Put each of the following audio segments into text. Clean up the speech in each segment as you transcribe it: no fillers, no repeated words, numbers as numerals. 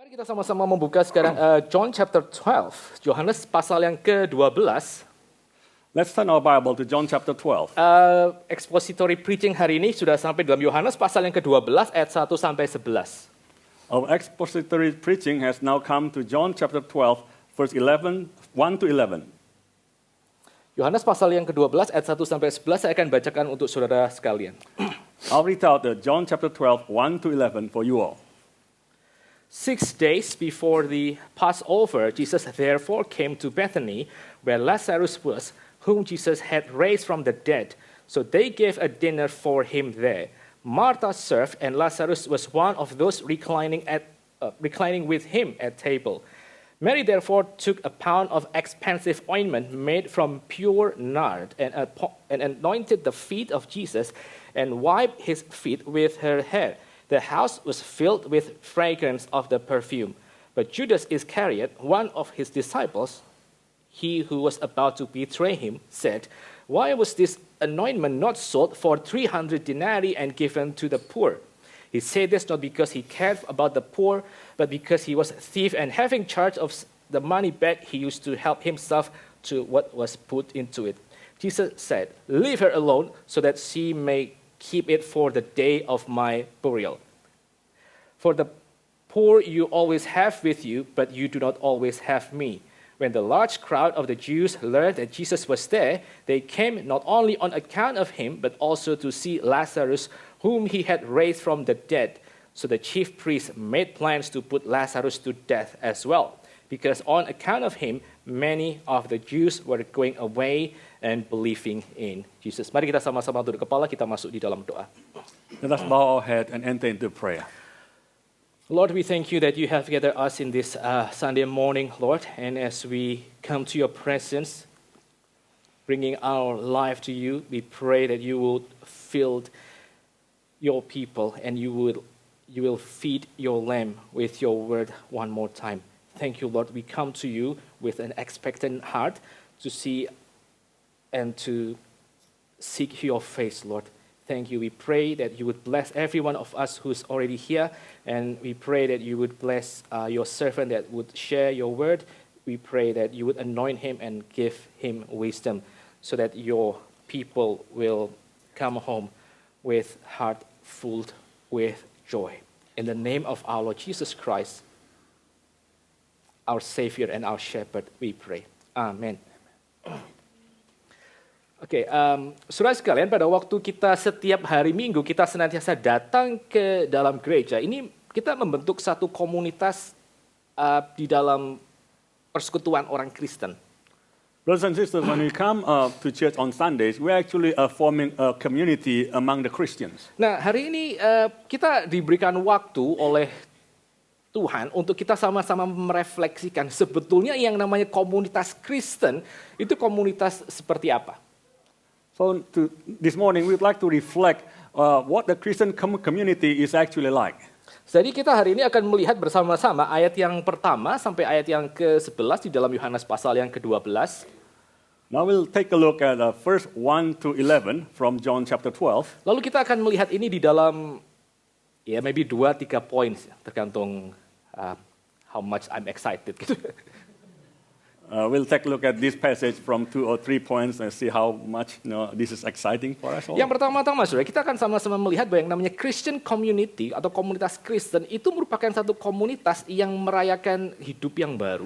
Mari kita sama-sama membuka sekarang John chapter 12, Yohanes pasal yang ke-12. Let's turn our Bible to John chapter 12. Expository preaching hari ini sudah sampai dalam Yohanes pasal yang ke-12 ayat 1 sampai 11. Our expository preaching has now come to John chapter 12, verse 1 to 11. Yohanes pasal yang ke-12 ayat 1 sampai 11 saya akan bacakan untuk saudara sekalian. I'll read out John chapter 12, 1 to 11 for you all. 6 days before the Passover, Jesus therefore came to Bethany, where Lazarus was, whom Jesus had raised from the dead. So they gave a dinner for him there. Martha served, and Lazarus was one of those reclining with him at table. Mary therefore took a pound of expensive ointment made from pure nard and anointed the feet of Jesus and wiped his feet with her hair. The house was filled with fragrance of the perfume. But Judas Iscariot, one of his disciples, he who was about to betray him, said, "Why was this anointment not sold for 300 denarii and given to the poor?" He said this not because he cared about the poor, but because he was a thief, and having charge of the money bag, he used to help himself to what was put into it. Jesus said, "Leave her alone, so that she may keep it for the day of my burial. For the poor you always have with you, but you do not always have me." When the large crowd of the Jews learned that Jesus was there, they came not only on account of him, but also to see Lazarus, whom he had raised from the dead. So the chief priests made plans to put Lazarus to death as well, because on account of him, many of the Jews were going away and believing in Jesus. Mari kita sama-sama tunduk kepala, kita masuk di dalam doa. Let us bow our head and enter into prayer. Lord, we thank you that you have gathered us in this Sunday morning, Lord, and as we come to your presence, bringing our life to you, we pray that you will fill your people and you will feed your lamb with your word one more time. Thank you, Lord. We come to you with an expectant heart to see and to seek your face, Lord. Thank you. We pray that you would bless every one of us who's already here, and we pray that you would bless your servant that would share your word. We pray that you would anoint him and give him wisdom so that your people will come home with heart filled with joy. In the name of our Lord Jesus Christ, our Savior and our Shepherd, we pray. Amen. Oke, saudara sekalian, pada waktu kita setiap hari Minggu kita senantiasa datang ke dalam gereja, ini kita membentuk satu komunitas di dalam persekutuan orang Kristen. Brothers and sisters, when we come to church on Sundays, we actually are forming a community among the Christians. Nah, hari ini kita diberikan waktu oleh Tuhan untuk kita sama-sama merefleksikan sebetulnya yang namanya komunitas Kristen itu komunitas seperti apa. So this morning we would like to reflect what the Christian community is actually like. Jadi kita hari ini akan melihat bersama-sama ayat yang pertama sampai ayat yang ke-11 di dalam Yohanes pasal yang ke-12. Now we'll take a look at verse 1 to 11 from John chapter 12. Lalu kita akan melihat ini di dalam maybe 2-3 points, tergantung how much I'm excited gitu. We'll take a look at this passage from 2 or 3 points and see how much this is exciting for us all. Yang pertama-tama, saudara, kita akan sama-sama melihat bahwa yang namanya Christian community atau komunitas Kristen itu merupakan satu komunitas yang merayakan hidup yang baru.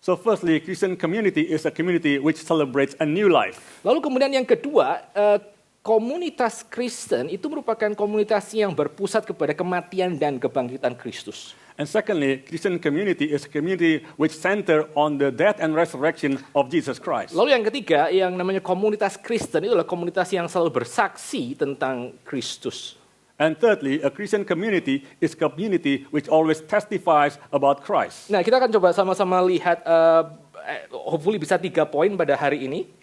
So firstly, Christian community is a community which celebrates a new life. Lalu kemudian yang kedua, komunitas Kristen itu merupakan komunitas yang berpusat kepada kematian dan kebangkitan Kristus. And secondly, Christian community is a community which center on the death and resurrection of Jesus Christ. Lalu yang ketiga, yang namanya komunitas Kristen itu adalah komunitas yang selalu bersaksi tentang Kristus. And thirdly, a Christian community is a community which always testifies about Christ. Nah, kita akan coba sama-sama lihat, hopefully bisa 3 poin pada hari ini.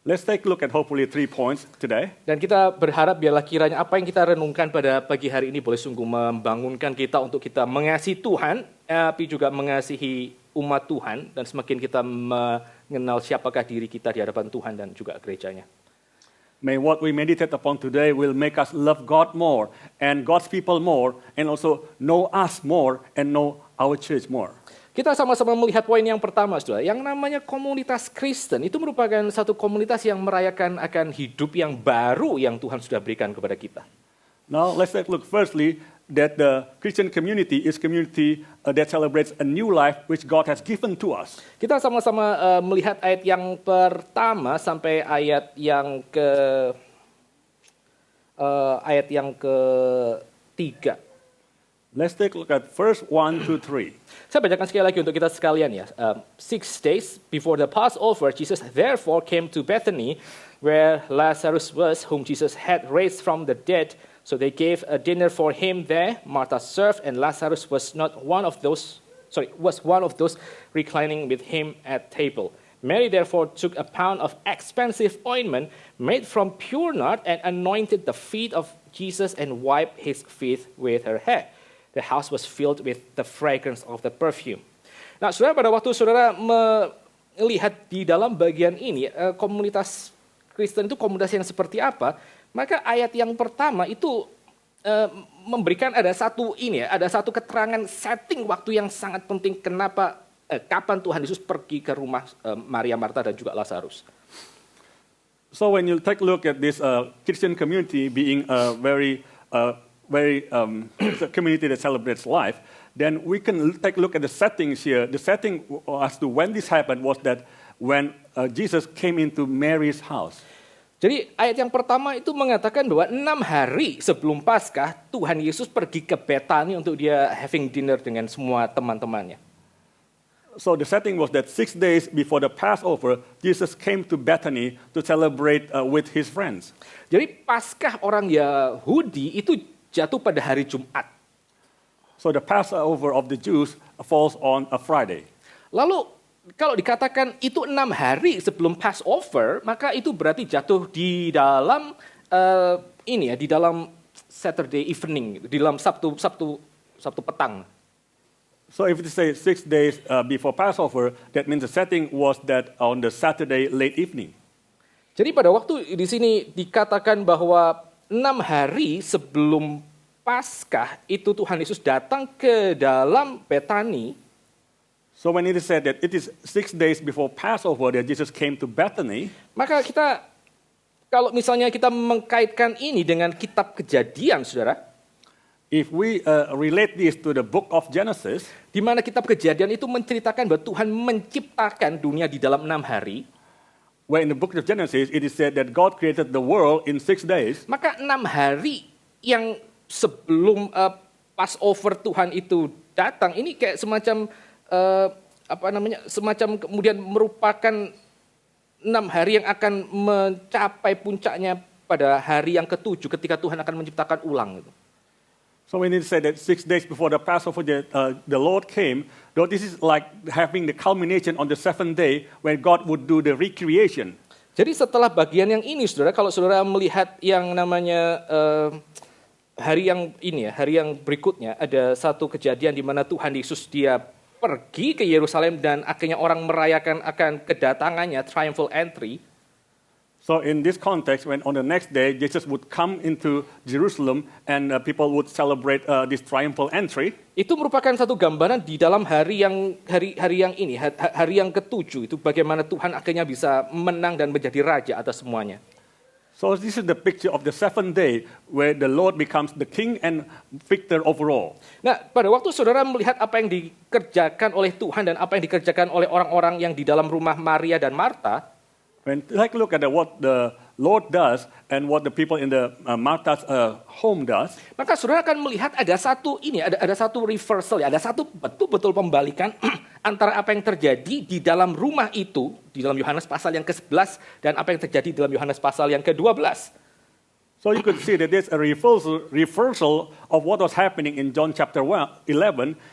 Let's take a look at hopefully 3 points today. Dan kita berharap biarlah kiranya apa yang kita renungkan pada pagi hari ini boleh sungguh membangunkan kita untuk kita mengasihi Tuhan, tapi juga mengasihi umat Tuhan, dan semakin kita mengenal siapakah diri kita di hadapan Tuhan dan juga gerejanya. May what we meditate upon today will make us love God more and God's people more and also know us more and know our church more. Kita sama-sama melihat poin yang pertama, saudara. Yang namanya komunitas Kristen itu merupakan satu komunitas yang merayakan akan hidup yang baru yang Tuhan sudah berikan kepada kita. Now let's take a look firstly that the Christian community is community that celebrates a new life which God has given to us. Kita sama-sama melihat ayat yang pertama sampai ayat yang ketiga. Let's take a look at verse 1 to 3. Saya bacakan sekali lagi untuk kita sekalian ya. 6 days before the Passover, Jesus therefore came to Bethany, where Lazarus was, whom Jesus had raised from the dead. So they gave a dinner for him there. Martha served, and Lazarus was one of those reclining with him at table. Mary therefore took a pound of expensive ointment made from pure nard and anointed the feet of Jesus and wiped his feet with her hair. The house was filled with the fragrance of the perfume. Nah, saudara, pada waktu saudara melihat di dalam bagian ini, komunitas Kristen itu komunitas yang seperti apa, maka ayat yang pertama itu memberikan ada satu keterangan setting waktu yang sangat penting kapan Tuhan Yesus pergi ke rumah Maria, Martha, dan juga Lazarus. So when you take a look at this Christian community being a very community that celebrates life, then we can take a look at the settings here. The setting as to when this happened was that when Jesus came into Mary's house. Jadi ayat yang pertama itu mengatakan bahwa 6 hari sebelum Paskah, Tuhan Yesus pergi ke Betani untuk dia having dinner dengan semua teman-temannya. So the setting was that 6 days before the Passover, Jesus came to Bethany to celebrate with his friends. Jadi Paskah orang Yahudi itu jatuh pada hari Jumat. So the Passover of the Jews falls on a Friday. Lalu kalau dikatakan itu 6 hari sebelum Passover, maka itu berarti jatuh di dalam di dalam Saturday evening, di dalam Sabtu petang. So if you say 6 days before Passover, that means the setting was that on the Saturday late evening. Jadi pada waktu di sini dikatakan bahwa 6 hari sebelum Paskah itu Tuhan Yesus datang ke dalam Betani. So when it is said that it is 6 days before Passover that Jesus came to Bethany, maka kalau misalnya kita mengkaitkan ini dengan kitab Kejadian, saudara, if we relate this to the book of Genesis, di mana kitab Kejadian itu menceritakan bahwa Tuhan menciptakan dunia di dalam 6 hari, where in the book of Genesis it is said that God created the world in 6 days, maka 6 hari yang sebelum Passover Tuhan itu datang, ini kayak semacam semacam kemudian merupakan 6 hari yang akan mencapai puncaknya pada hari yang ke-7 ketika Tuhan akan menciptakan ulang. So when it said that 6 days before the Passover the Lord came, though this is like having the culmination on the 7th day when God would do the recreation. Jadi setelah bagian yang ini, saudara, kalau saudara melihat yang namanya hari yang berikutnya, ada satu kejadian di mana Tuhan Yesus dia pergi ke Yerusalem dan akhirnya orang merayakan akan kedatangannya, triumphal entry. So in this context, when on the next day Jesus would come into Jerusalem and people would celebrate this triumphal entry, itu merupakan satu gambaran di dalam hari yang ke-7 itu bagaimana Tuhan akhirnya bisa menang dan menjadi raja atas semuanya. So this is the picture of the 7th day where the Lord becomes the king and victor overall. Nah, pada waktu saudara melihat apa yang dikerjakan oleh Tuhan dan apa yang dikerjakan oleh orang-orang yang di dalam rumah Maria dan Marta, when take a look at what the Lord does and what the people in the Martha's home does, maka saudara akan melihat ada satu reversal, ada satu betul-betul pembalikan antara apa yang terjadi di dalam rumah itu, di dalam Yohanes pasal yang ke-11, dan apa yang terjadi di dalam Yohanes pasal yang ke-12. So you could see that there's a reversal of what was happening in John chapter 11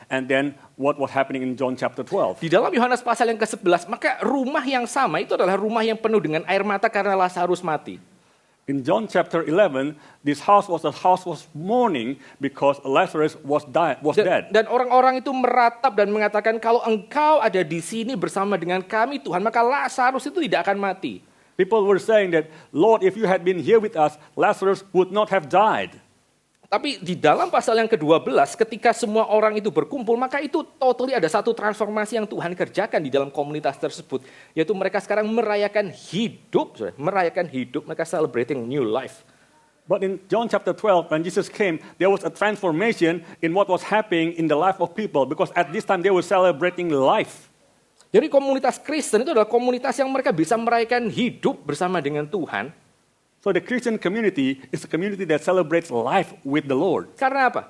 and then what was happening in John chapter 12. Di dalam Yohanes pasal yang ke-11, maka rumah yang sama itu adalah rumah yang penuh dengan air mata karena Lazarus mati. In John chapter 11, this house was mourning because Lazarus was dead. Dan orang-orang itu meratap dan mengatakan, kalau engkau ada di sini bersama dengan kami Tuhan, maka Lazarus itu tidak akan mati. People were saying that, Lord, if you had been here with us, Lazarus would not have died. Tapi di dalam pasal yang ke-12, ketika semua orang itu berkumpul, maka itu totally ada satu transformasi yang Tuhan kerjakan di dalam komunitas tersebut. Yaitu mereka sekarang merayakan hidup, mereka celebrating new life. But in John chapter 12, when Jesus came, there was a transformation in what was happening in the life of people. Because at this time they were celebrating life. Jadi komunitas Kristen itu adalah komunitas yang mereka bisa merayakan hidup bersama dengan Tuhan. So the Christian community is a community that celebrates life with the Lord. Karena apa?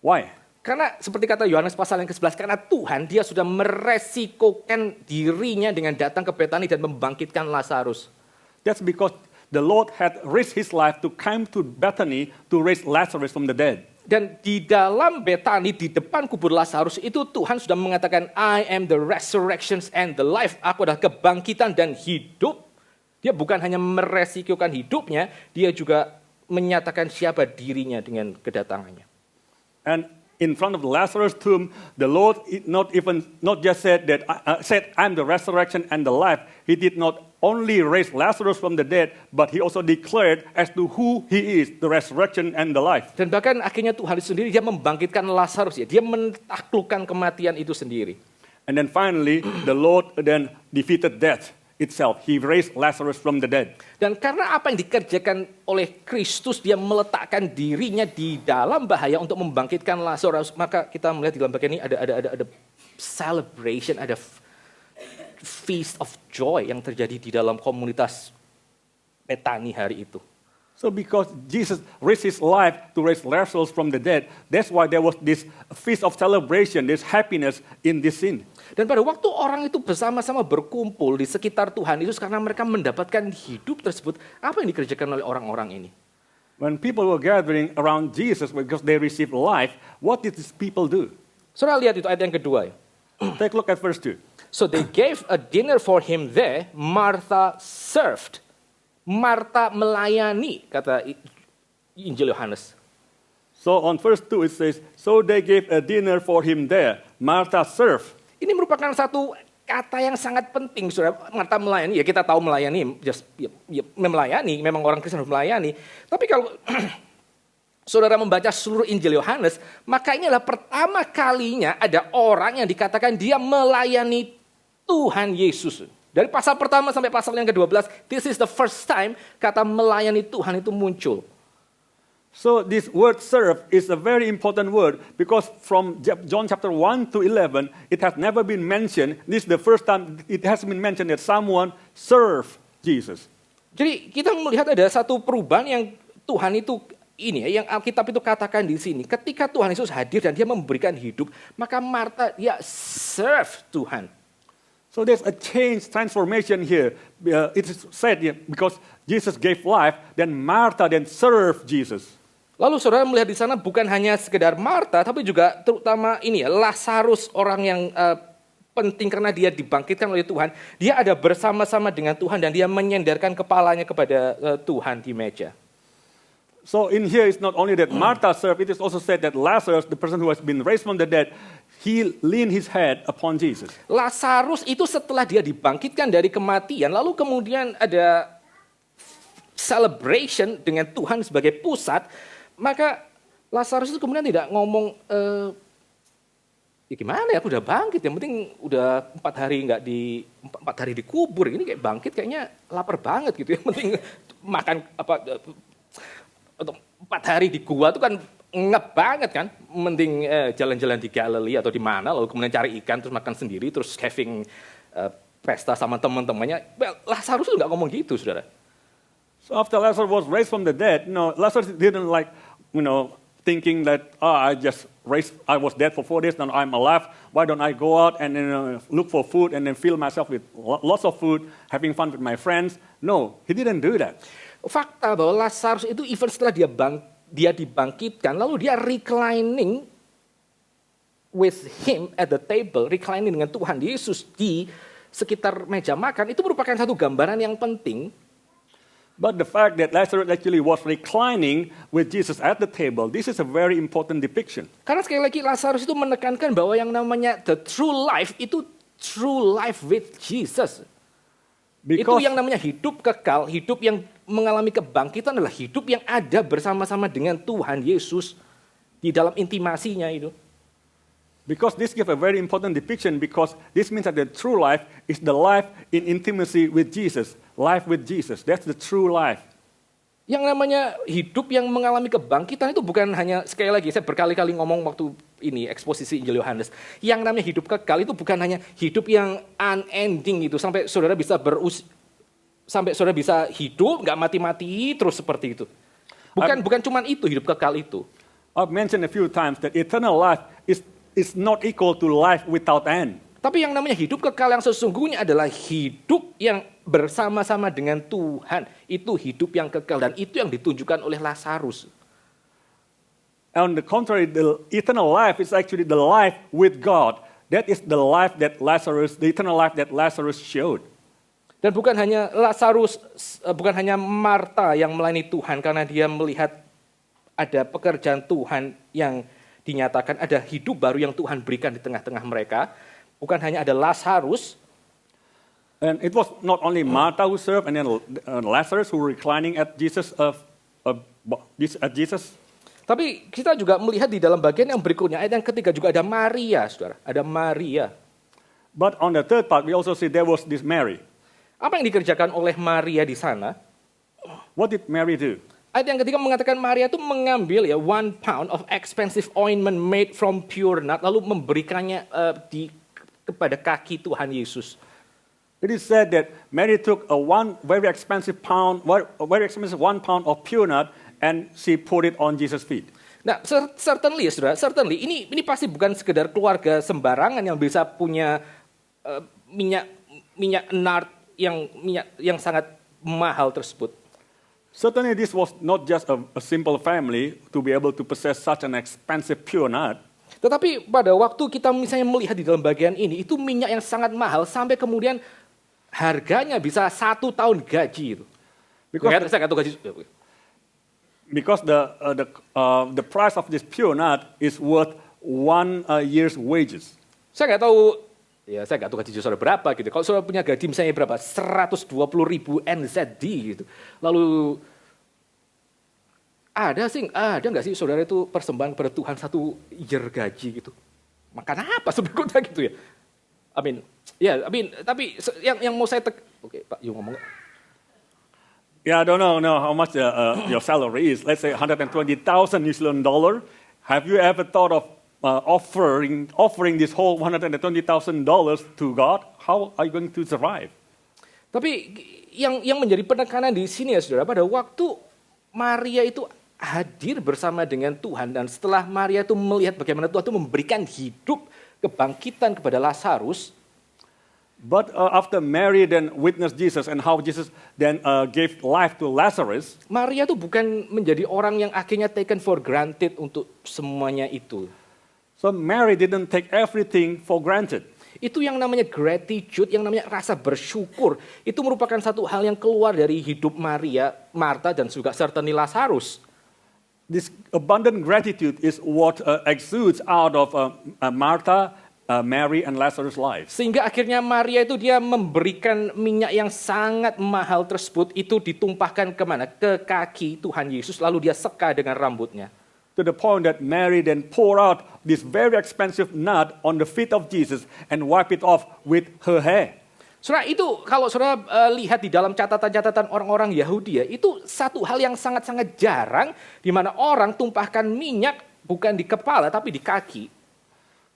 Why? Karena seperti kata Yohanes pasal yang ke-11, karena Tuhan dia sudah meresikokan dirinya dengan datang ke Betani dan membangkitkan Lazarus. That's because the Lord had risked his life to come to Bethany to raise Lazarus from the dead. Dan di dalam Betani, di depan kubur Lazarus itu Tuhan sudah mengatakan, I am the resurrection and the life. Aku adalah kebangkitan dan hidup. Dia bukan hanya meresikokan hidupnya, dia juga menyatakan siapa dirinya dengan kedatangannya. And in front of the Lazarus tomb, the Lord not just said that I'm the resurrection and the life. He did not only raise Lazarus from the dead, but he also declared as to who he is, the resurrection and the life. Dan bahkan akhirnya Tuhan sendiri dia membangkitkan Lazarus, ya. Dia menaklukkan kematian itu sendiri. And then finally, the Lord then defeated death itself. He raised Lazarus from the dead. Dan karena apa yang dikerjakan oleh Kristus, dia meletakkan dirinya di dalam bahaya untuk membangkitkan Lazarus, maka kita melihat di dalam bagian ini ada celebration, ada feast of joy yang terjadi di dalam komunitas Betani hari itu. So because Jesus risked his life to raise Lazarus from the dead, that's why there was this feast of celebration, this happiness in this scene. Dan pada waktu orang itu bersama-sama berkumpul di sekitar Tuhan Yesus karena mereka mendapatkan hidup tersebut, apa yang dikerjakan oleh orang-orang ini? When people were gathering around Jesus because they received life, what did these people do? Saudara lihat itu ayat yang kedua ya. Take a look at verse 2. So they gave a dinner for him there. Martha served. Martha melayani, kata Injil Yohanes. So on verse 2 it says, so they gave a dinner for him there. Martha served. Ini merupakan satu kata yang sangat penting, saudara. Martha melayani, ya kita tahu melayani, melayani, memang orang Kristen harus melayani. Tapi kalau saudara membaca seluruh Injil Yohanes, maka ini adalah pertama kalinya ada orang yang dikatakan dia melayani Tuhan Yesus. Dari pasal pertama sampai pasal yang ke-12, this is the first time kata melayani Tuhan itu muncul. So this word serve is a very important word because from John chapter 1 to 11, it has never been mentioned. This is the first time it has been mentioned that someone served Jesus. Jadi kita melihat ada satu perubahan yang Tuhan itu ini ya, yang Alkitab itu katakan di sini. Ketika Tuhan Yesus hadir dan dia memberikan hidup, maka Martha dia serve Tuhan. So there's a change, transformation here. It is said because Jesus gave life, then Martha then served Jesus. Lalu saudara melihat di sana bukan hanya sekedar Martha, tapi juga terutama ini ya, Lazarus, orang yang penting karena dia dibangkitkan oleh Tuhan. Dia ada bersama-sama dengan Tuhan dan dia menyendarkan kepalanya kepada Tuhan di meja. So in here it's not only that Martha served, it is also said that Lazarus, the person who has been raised from the dead, he leaned his head upon Jesus. Lazarus itu setelah dia dibangkitkan dari kematian, lalu kemudian ada celebration dengan Tuhan sebagai pusat, maka Lazarus itu kemudian tidak ngomong, ya gimana ya, aku udah bangkit, yang penting udah 4 hari dikubur, ini kayak bangkit kayaknya lapar banget gitu, yang penting makan atau 4 hari di gua itu kan ngep banget kan, mending jalan-jalan di Galilee atau di mana, lalu kemudian cari ikan terus makan sendiri, terus having pesta sama teman-temannya. Well, Lazarus itu nggak ngomong gitu, saudara. So after Lazarus was raised from the dead, Lazarus didn't thinking that I was dead for 4 days, now I'm alive. Why don't I go out and look for food and then fill myself with lots of food, having fun with my friends? No, he didn't do that. Fakta bahwa Lazarus itu even setelah dia dibangkitkan, lalu dia reclining with him at the table, reclining dengan Tuhan Yesus di sekitar meja makan, itu merupakan satu gambaran yang penting. But the fact that Lazarus actually was reclining with Jesus at the table, this is a very important depiction. Karena sekali lagi Lazarus itu menekankan bahwa yang namanya the true life itu true life with Jesus. Itu Because, yang namanya hidup kekal, hidup yang mengalami kebangkitan adalah hidup yang ada bersama-sama dengan Tuhan Yesus di dalam intimasinya itu. because this gives a very important depiction because this means that the true life is the life in intimacy with Jesus. Life with Jesus, that's the true life. Yang namanya hidup yang mengalami kebangkitan itu bukan hanya, sekali lagi saya berkali-kali ngomong waktu ini eksposisi Injil Yohanes. Yang namanya hidup kekal itu bukan hanya hidup yang unending itu sampai saudara bisa sampai saudara bisa hidup nggak mati-mati terus seperti itu. Bukan cuman itu hidup kekal itu. I've mentioned a few times that eternal life is not equal to life without end. Tapi yang namanya hidup kekal yang sesungguhnya adalah hidup yang bersama-sama dengan Tuhan. Itu hidup yang kekal dan itu yang ditunjukkan oleh Lazarus. On the contrary, the eternal life is actually the life with God. That is the life that the eternal life that Lazarus showed. Dan bukan hanya Lazarus, bukan hanya Marta yang melayani Tuhan karena dia melihat ada pekerjaan Tuhan yang dinyatakan, ada hidup baru yang Tuhan berikan di tengah-tengah mereka. Bukan hanya ada Lazarus. And it was not only Martha who served, and then Lazarus who were reclining at Jesus. Tapi kita juga melihat di dalam bagian yang berikutnya, ayat yang ketiga juga ada Maria, saudara. Ada Maria. But on the third part, we also see there was this Mary. Apa yang dikerjakan oleh Maria di sana? What did Mary do? Ayat yang ketiga mengatakan Maria itu mengambil 1 pound of expensive ointment made from pure nard, lalu memberikannya kepada kaki Tuhan Yesus. It is said that Mary took a very expensive 1 pound of pure nard and she put it on Jesus' feet. Nah, certainly ya saudara, certainly ini pasti bukan sekedar keluarga sembarangan yang bisa punya minyak nard yang sangat mahal tersebut. Certainly this was not just a simple family to be able to possess such an expensive pure nard. Tetapi pada waktu kita misalnya melihat di dalam bagian ini, itu minyak yang sangat mahal sampai kemudian harganya bisa 1 tahun gaji itu. Saya nggak tahu gaji. Because the price of this pure nard is worth 1 year's wages. Saya nggak tahu gaji saudara berapa gitu. Kalau saudara punya gaji misalnya berapa? 120.000 NZD gitu. Lalu ada nggak sih saudara itu persembahan kepada Tuhan 1 year gaji gitu? Makan apa sebetulnya gitu ya? Tapi yang mau saya oke, Pak, yuk ngomong. Yeah, I don't know how much your salary is. Let's say 120,000 New Zealand dollar. Have you ever thought of offering this whole $120,000 to God? How are you going to survive? Tapi yang menjadi penekanan di sini ya saudara, pada waktu Maria itu hadir bersama dengan Tuhan dan setelah Maria itu melihat bagaimana Tuhan itu memberikan hidup kebangkitan kepada Lazarus. But after Mary then witnessed Jesus and how Jesus then gave life to Lazarus, Maria itu bukan menjadi orang yang akhirnya taken for granted untuk semuanya itu. So Mary didn't take everything for granted. Itu yang namanya gratitude, yang namanya rasa bersyukur. Itu merupakan satu hal yang keluar dari hidup Maria, Marta, dan juga certainly Lazarus. This abundant gratitude is what exudes out of Martha, Mary, and Lazarus' lives. Sehingga akhirnya Maria itu dia memberikan minyak yang sangat mahal tersebut, itu ditumpahkan kemana? Ke kaki Tuhan Yesus, lalu dia seka dengan rambutnya. To the point that Mary then poured out this very expensive nard on the feet of Jesus and wipe it off with her hair. Saudara, itu kalau saudara lihat di dalam catatan-catatan orang-orang Yahudi ya, itu satu hal yang sangat-sangat jarang di mana orang tumpahkan minyak bukan di kepala tapi di kaki.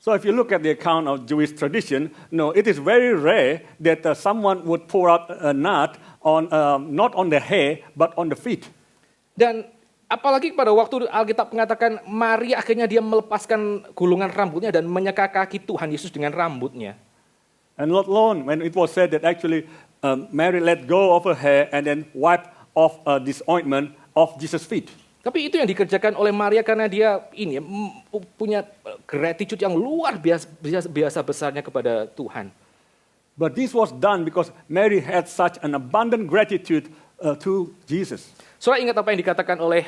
So if you look at the account of Jewish tradition, it is very rare that someone would pour out a nard on not on the hair but on the feet. Dan apalagi pada waktu Alkitab mengatakan Maria akhirnya dia melepaskan gulungan rambutnya dan menyeka kaki Tuhan Yesus dengan rambutnya. And not alone when it was said that actually Mary let go of her hair and then wiped off this ointment off Jesus' feet. Tapi itu yang dikerjakan oleh Maria karena dia ini punya gratitude yang luar biasa besarnya kepada Tuhan. But this was done because Mary had such an abundant gratitude to Jesus. Saudara ingat apa yang dikatakan oleh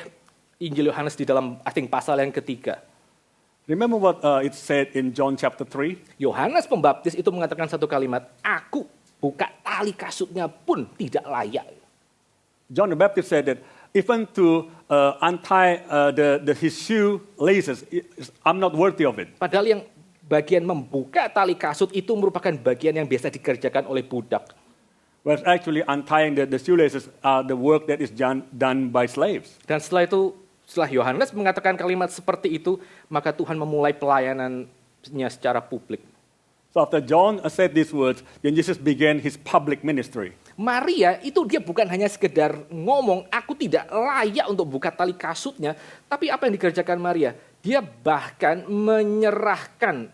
Injil Yohanes di dalam pasal yang ketiga. Remember what it said in John chapter 3? Yohanes Pembaptis itu mengatakan satu kalimat, aku buka tali kasutnya pun tidak layak. John the Baptist said that even to untie his shoe laces, I'm not worthy of it. Padahal yang bagian membuka tali kasut itu merupakan bagian yang biasa dikerjakan oleh budak. Whereas actually untying the shoelaces are the work that is done by slaves. Dan setelah itu, setelah Yohanes mengatakan kalimat seperti itu, maka Tuhan memulai pelayanannya secara publik. So after John said these words, then Jesus began his public ministry. Maria itu dia bukan hanya sekedar ngomong, aku tidak layak untuk buka tali kasutnya. Tapi apa yang dikerjakan Maria? Dia bahkan menyerahkan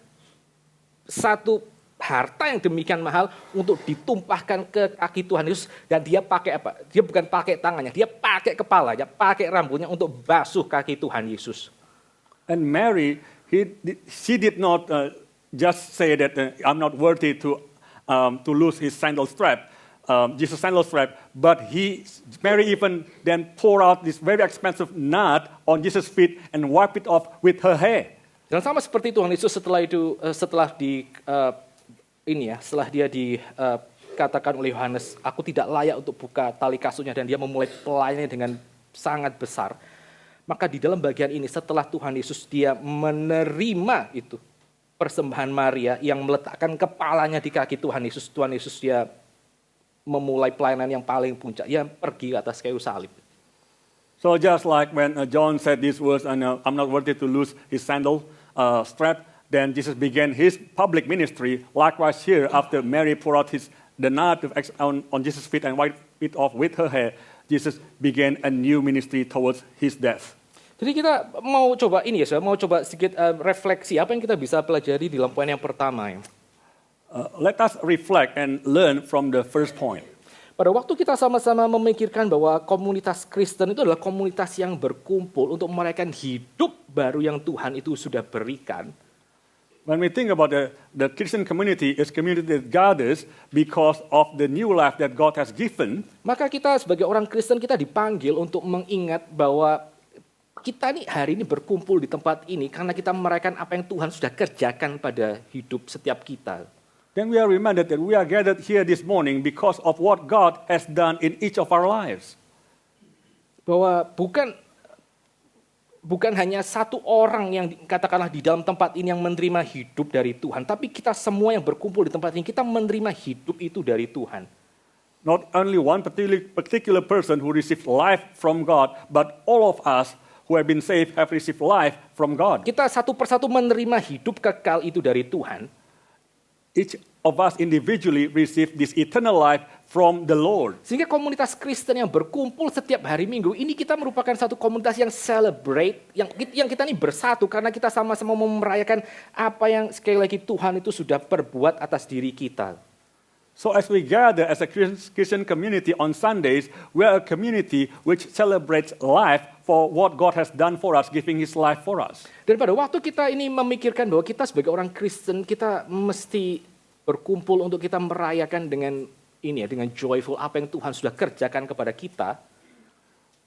satu harta yang demikian mahal untuk ditumpahkan ke kaki Tuhan Yesus. Dan dia pakai apa? Dia bukan pakai tangannya, dia pakai kepalanya, pakai rambutnya untuk basuh kaki Tuhan Yesus. And Mary, she did not just say that I'm not worthy to lose his sandal strap. Jesus' sandal strap, but Mary even then pour out this very expensive knot on Jesus' feet and wipe it off with her hair. Dan sama seperti Tuhan Yesus setelah dia dikatakan oleh Yohanes, aku tidak layak untuk buka tali kasutnya, dan dia memulai pelayanannya dengan sangat besar. Maka di dalam bagian ini setelah Tuhan Yesus dia menerima itu persembahan Maria yang meletakkan kepalanya di kaki Tuhan Yesus dia memulai pelayanan yang paling puncak. Dia pergi ke atas kayu salib. So just like when John said these words, I'm not worthy to lose his sandal strap, then Jesus began his public ministry. Likewise here, after Mary poured out the knot on Jesus' feet and wiped it off with her hair, Jesus began a new ministry towards his death. Jadi kita mau coba sedikit refleksi apa yang kita bisa pelajari di dalam poin yang pertama ya. Let us reflect and learn from the first point. Pada waktu kita sama-sama memikirkan bahwa komunitas Kristen itu adalah komunitas yang berkumpul untuk merayakan hidup baru yang Tuhan itu sudah berikan. When we think about the Christian community, it's community that gathers because of the new life that God has given. Maka kita sebagai orang Kristen kita dipanggil untuk mengingat bahwa kita nih hari ini berkumpul di tempat ini karena kita merayakan apa yang Tuhan sudah kerjakan pada hidup setiap kita. Then we are reminded that we are gathered here this morning because of what God has done in each of our lives. Bahwa bukan hanya satu orang yang katakanlah di dalam tempat ini yang menerima hidup dari Tuhan, tapi kita semua yang berkumpul di tempat ini kita menerima hidup itu dari Tuhan. Not only one particular person who received life from God, but all of us who have been saved have received life from God. Kita satu persatu menerima hidup kekal itu dari Tuhan. Each of us individually receive this eternal life from the Lord. Sehingga komunitas Kristen yang berkumpul setiap hari Minggu ini kita merupakan satu komunitas yang celebrate, yang kita ini bersatu karena kita sama-sama merayakan apa yang sekali lagi Tuhan itu sudah perbuat atas diri kita. So as we gather as a Christian community on Sundays, we are a community which celebrates life for what God has done for us, giving His life for us. Dan pada waktu kita ini memikirkan bahwa kita sebagai orang Kristen, kita mesti berkumpul untuk kita merayakan dengan joyful apa yang Tuhan sudah kerjakan kepada kita.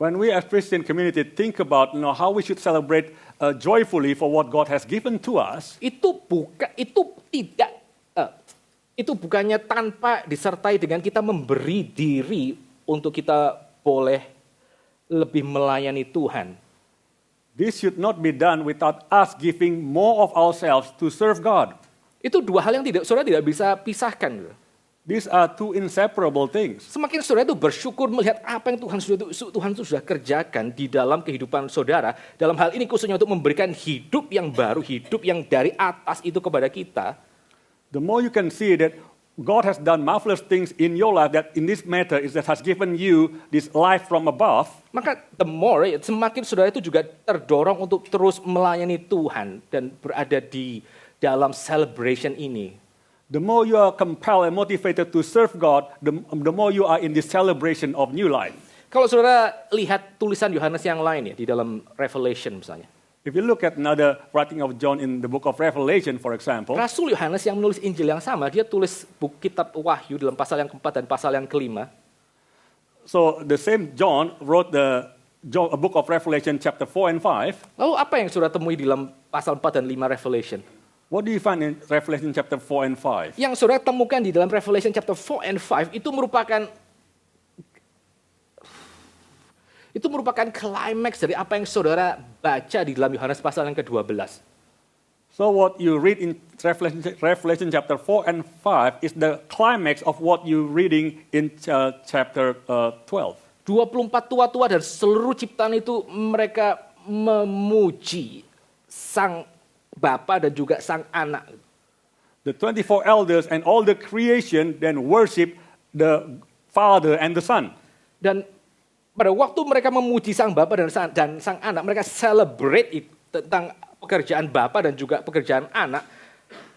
When we as Christian community think about how we should celebrate joyfully for what God has given to us, itu bukannya tanpa disertai dengan kita memberi diri untuk kita boleh lebih melayani Tuhan. This should not be done without us giving more of ourselves to serve God. Itu dua hal yang saudara tidak bisa pisahkan. These are two inseparable things. Semakin saudara itu bersyukur melihat apa yang Tuhan sudah kerjakan di dalam kehidupan saudara, dalam hal ini khususnya untuk memberikan hidup yang baru, hidup yang dari atas itu kepada kita. The more you can see that God has done marvelous things in your life, that in this matter is that has given you this life from above. Maka the more, semakin saudara itu juga terdorong untuk terus melayani Tuhan dan berada di dalam celebration ini. The more you are compelled and motivated to serve God, the more you are in this celebration of new life. Kalau saudara lihat tulisan Yohanes yang lain ya di dalam Revelation misalnya. If you look at another writing of John in the book of Revelation, for example, Rasul Yohanes yang menulis Injil yang sama, dia tulis kitab Wahyu dalam pasal yang keempat dan pasal yang kelima. So the same John wrote a book of Revelation chapter 4 and 5. Lalu apa yang saudara temui di dalam pasal 4 dan 5 Revelation? What do you find in Revelation chapter 4 and 5? Yang saudara temukan di dalam Revelation chapter 4 and 5 itu merupakan klimaks dari apa yang saudara baca di dalam Yohanes pasal yang ke-12. So what you read in Revelation chapter 4 and 5 is the climax of what you're reading in chapter 12. 24 tua-tua dan seluruh ciptaan itu mereka memuji Sang Bapa dan juga Sang Anak. The 24 elders and all the creation then worship the Father and the Son. Dan pada waktu mereka memuji Sang Bapa dan Sang Anak, mereka celebrate tentang pekerjaan Bapa dan juga pekerjaan Anak,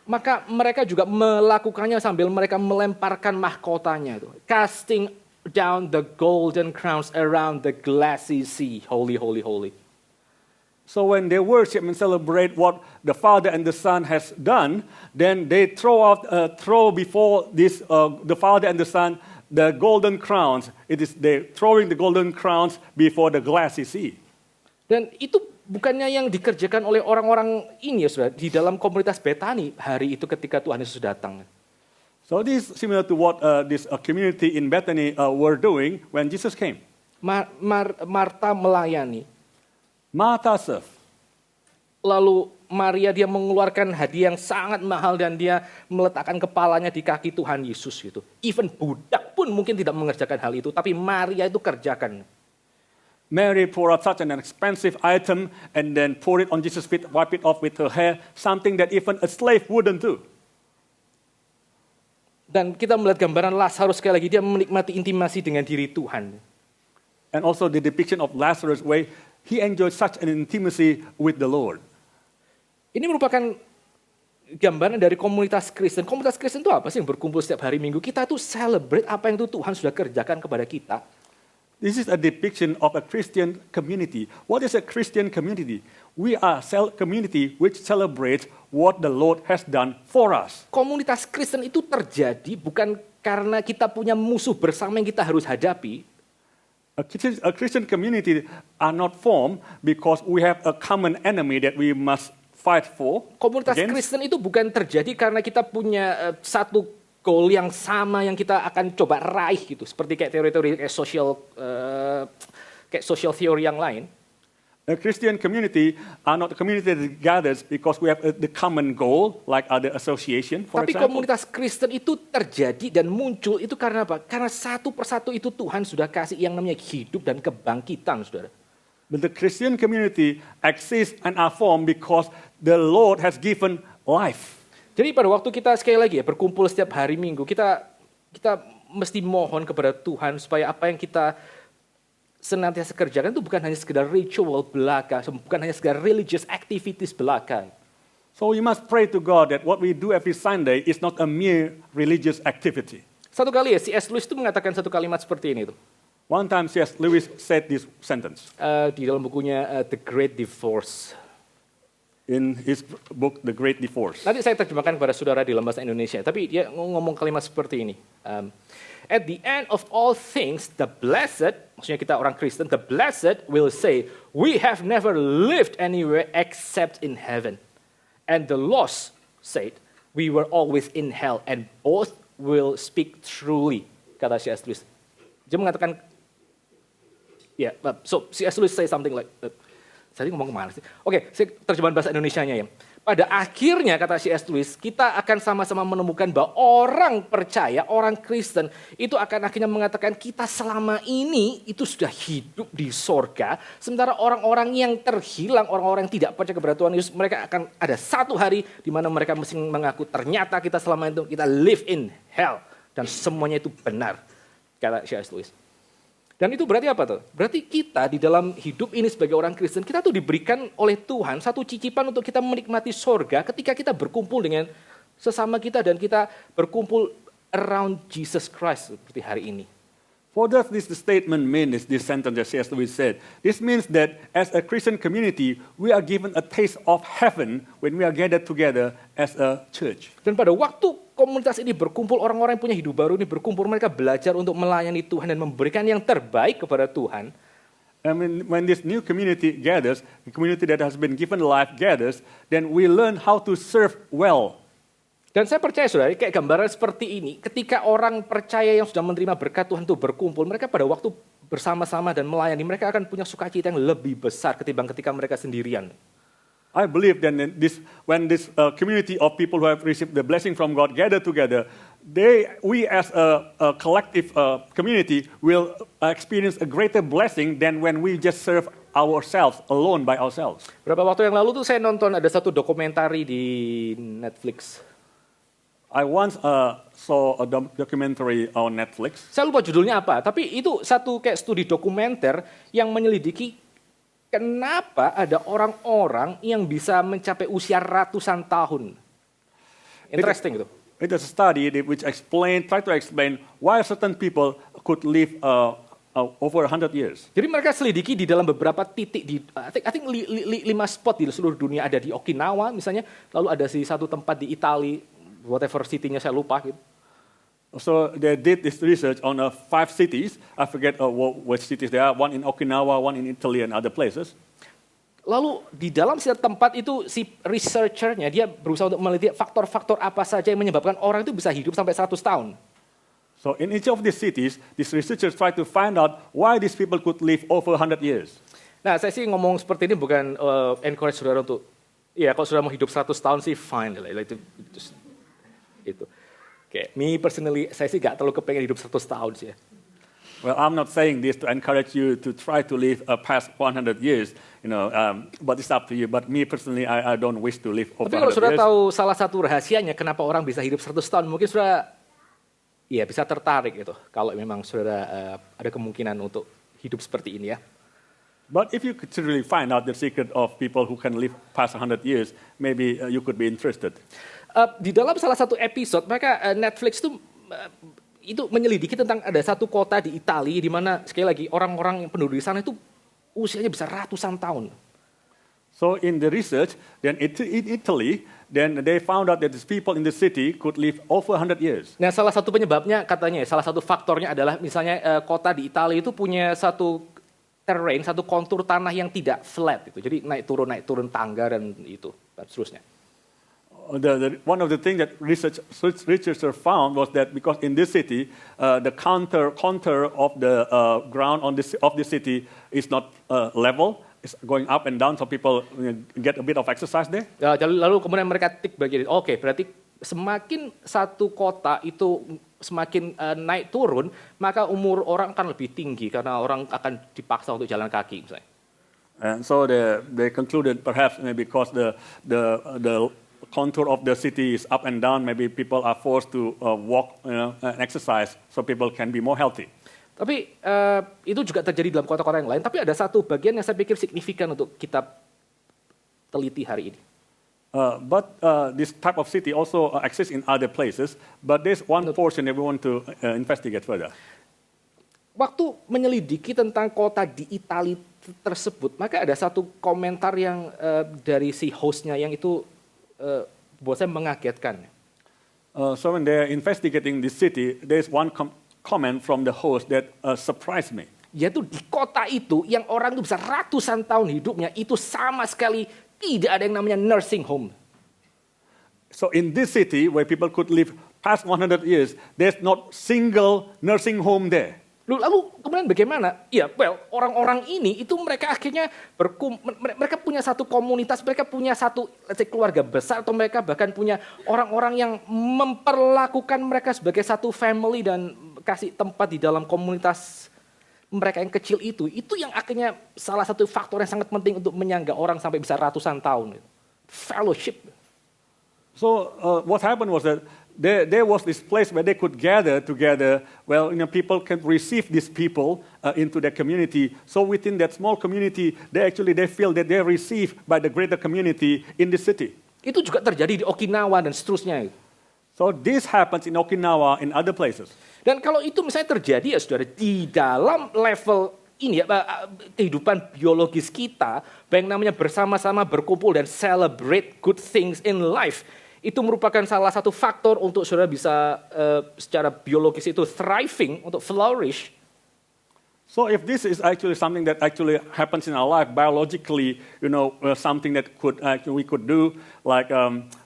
maka mereka juga melakukannya sambil mereka melemparkan mahkotanya itu. Casting down the golden crowns around the glassy sea. Holy, holy, holy. So when they worship and celebrate what the Father and the Son has done, then they throw before this the Father and the Son the golden crowns. It is they throwing the golden crowns before the glassy sea. Dan itu bukannya yang dikerjakan oleh orang-orang ini ya saudara, di dalam komunitas Betani hari itu ketika Tuhan Yesus datang. So this is similar to what this community in Bethany were doing when Jesus came. Marta melayani. Martha served. Lalu Maria dia mengeluarkan hadiah yang sangat mahal dan dia meletakkan kepalanya di kaki Tuhan Yesus gitu. Even budak pun mungkin tidak mengerjakan hal itu, tapi Maria itu kerjakan. Mary poured out such an expensive item and then poured it on Jesus' feet, wipe it off with her hair, something that even a slave wouldn't do. Dan kita melihat gambaran Lazarus sekali lagi, dia menikmati intimasi dengan diri Tuhan. And also the depiction of Lazarus where he enjoyed such an intimacy with the Lord. Ini merupakan gambaran dari komunitas Kristen. Komunitas Kristen itu apa sih yang berkumpul setiap hari Minggu? Kita tuh celebrate apa yang Tuhan sudah kerjakan kepada kita. This is a depiction of a Christian community. What is a Christian community? We are a community which celebrates what the Lord has done for us. Komunitas Kristen itu terjadi bukan karena kita punya musuh bersama yang kita harus hadapi. A Christian community are not formed because we have a common enemy that we must fight for. Komunitas Kristen itu bukan terjadi karena kita punya satu goal yang sama yang kita akan coba raih gitu. Seperti kayak teori-teori kayak social theory yang lain. A Christian community are not a community that gathers because we have the common goal, like other association, for Tapi example. komunitas Kristen itu terjadi dan muncul itu karena apa? Karena satu persatu itu Tuhan sudah kasih yang namanya hidup dan kebangkitan, saudara. But the Christian community exists and are formed because the Lord has given life. Jadi pada waktu kita sekali lagi ya berkumpul setiap hari Minggu, kita mesti mohon kepada Tuhan supaya apa yang kita senantiasa kerjakan itu bukan hanya sekedar ritual belaka, bukan hanya sekedar religious activities belaka. So we must pray to God that what we do every Sunday is not a mere religious activity. Satu kali ya, C.S. Lewis itu mengatakan satu kalimat seperti ini tuh. One time C.S. Lewis said this sentence. Di dalam bukunya The Great Divorce. In his book, The Great Divorce. Nanti saya terjemahkan kepada saudara di dalam bahasa Indonesia, tapi dia ngomong kalimat seperti ini. At the end of all things, the blessed, maksudnya kita orang Kristen, the blessed will say, we have never lived anywhere except in heaven. And the lost said, we were always in hell, and both will speak truly, kata C.S. Lewis. Dia mengatakan, so C.S. Lewis say something like, saya ngomong kemana sih? Oke, terjemahan bahasa Indonesianya ya. Pada akhirnya, kata C.S. Lewis, kita akan sama-sama menemukan bahwa orang percaya, orang Kristen, itu akan akhirnya mengatakan kita selama ini itu sudah hidup di sorga. Sementara orang-orang yang terhilang, orang-orang yang tidak percaya kepada Tuhan Yesus, mereka akan ada satu hari di mana mereka mesti mengaku ternyata kita selama itu kita live in hell. Dan semuanya itu benar, kata C.S. Lewis. Dan itu berarti apa tuh? Berarti kita di dalam hidup ini sebagai orang Kristen, kita tuh diberikan oleh Tuhan satu cicipan untuk kita menikmati sorga ketika kita berkumpul dengan sesama kita dan kita berkumpul around Jesus Christ seperti hari ini. What does this statement mean, this sentence that C.S. Lewis said? This means that as a Christian community, we are given a taste of heaven when we are gathered together as a church. Dan pada waktu komunitas ini berkumpul, orang-orang yang punya hidup baru ini berkumpul, mereka belajar untuk melayani Tuhan dan memberikan yang terbaik kepada Tuhan. I mean, when this new community gathers, the community that has been given life gathers, then we learn how to serve well. Dan saya percaya saudara, kayak gambaran seperti ini, ketika orang percaya yang sudah menerima berkat Tuhan itu berkumpul, mereka pada waktu bersama-sama dan melayani, mereka akan punya sukacita yang lebih besar ketimbang ketika mereka sendirian. I believe that when this community of people who have received the blessing from God gather together, we as a collective community will experience a greater blessing than when we just serve ourselves alone by ourselves. Berapa waktu yang lalu tuh saya nonton ada satu dokumentari di Netflix. I once saw a documentary on Netflix. Saya lupa judulnya apa, tapi itu satu kayak studi dokumenter yang menyelidiki kenapa ada orang-orang yang bisa mencapai usia ratusan tahun. Interesting itu. It is a study which try to explain why certain people could live over 100 years. Jadi mereka selidiki di dalam beberapa titik di, I think 5 spot di seluruh dunia, ada di Okinawa misalnya, lalu ada di satu tempat di Italia, whatever city-nya saya lupa gitu. So they did this research on 5 cities. I forget which cities they are. One in Okinawa, one in Italy, and other places. Lalu di dalam setiap tempat itu si researchernya dia berusaha untuk meneliti faktor-faktor apa saja yang menyebabkan orang itu bisa hidup sampai 100 tahun. So in each of these cities, these researchers try to find out why these people could live over 100 years. Nah, saya sih ngomong seperti ini bukan encourage saudara untuk, ya kalau saudara mau hidup 100 tahun sih fine lah, itu. Oke, me personally, saya sih gak terlalu kepengen hidup 100 tahun sih ya. Well, I'm not saying this to encourage you to try to live past 100 years, but it's up to you. But me personally, I don't wish to live over 100 years. Tapi kalau saudara tahu salah satu rahasianya kenapa orang bisa hidup 100 tahun, mungkin saudara ya bisa tertarik gitu. Kalau memang saudara ada kemungkinan untuk hidup seperti ini ya. But if you could really find out the secret of people who can live past 100 years, maybe you could be interested. Di dalam salah satu episode, mereka Netflix itu menyelidiki tentang ada satu kota di Italia di mana sekali lagi orang-orang yang penduduk di sana itu usianya bisa ratusan tahun. So in the research, then in Italy, then they found out that these people in the city could live over 100 years. Nah, salah satu penyebabnya katanya, salah satu faktornya adalah misalnya kota di Italia itu punya satu terrain, satu kontur tanah yang tidak flat itu. Jadi naik turun tangga dan itu dan seterusnya. One of the things that researchers found was that because in this city, the contour of the ground of the city is not level, it's going up and down, so people get a bit of exercise there. Lalu kemudian mereka tik begini, oke, berarti semakin satu kota itu semakin naik turun, maka umur orang akan lebih tinggi karena orang akan dipaksa untuk jalan kaki misalnya. And so they concluded perhaps because the contour of the city is up and down, maybe people are forced to walk and exercise so people can be more healthy. Tapi itu juga terjadi dalam kota-kota yang lain. Tapi ada satu bagian yang saya pikir signifikan untuk kita teliti hari ini. But this type of city also exists in other places. But there's one portion that we want to investigate further. Waktu menyelidiki tentang kota di Italia tersebut, maka ada satu komentar yang dari si hostnya yang itu buat saya mengagetkan. So when they're investigating this city, there's one comment from the host that surprised me. Yaitu di kota itu yang orang itu bisa ratusan tahun hidupnya itu sama sekali tidak ada yang namanya nursing home. So in this city where people could live past 100 years, there's not single nursing home there. Lalu kemudian bagaimana? Ya, orang-orang ini itu mereka akhirnya mereka punya satu komunitas, mereka punya satu keluarga besar atau mereka bahkan punya orang-orang yang memperlakukan mereka sebagai satu family dan kasih tempat di dalam komunitas mereka yang kecil itu yang akhirnya salah satu faktor yang sangat penting untuk menyangga orang sampai bisa ratusan tahun. Fellowship. So what happened was that there was this place where they could gather together. Well, people can receive these people into their community. So within that small community, they feel that they're received by the greater community in the city. Itu juga terjadi di Okinawa dan seterusnya. So this happens in Okinawa and other places. Dan kalau itu misalnya terjadi ya saudara, di dalam level ini ya, kehidupan biologis kita, yang namanya bersama-sama berkumpul dan celebrate good things in life, itu merupakan salah satu faktor untuk saudara bisa secara biologis itu thriving, untuk flourish. So if this is actually something that actually happens in our life biologically, something that we could do, like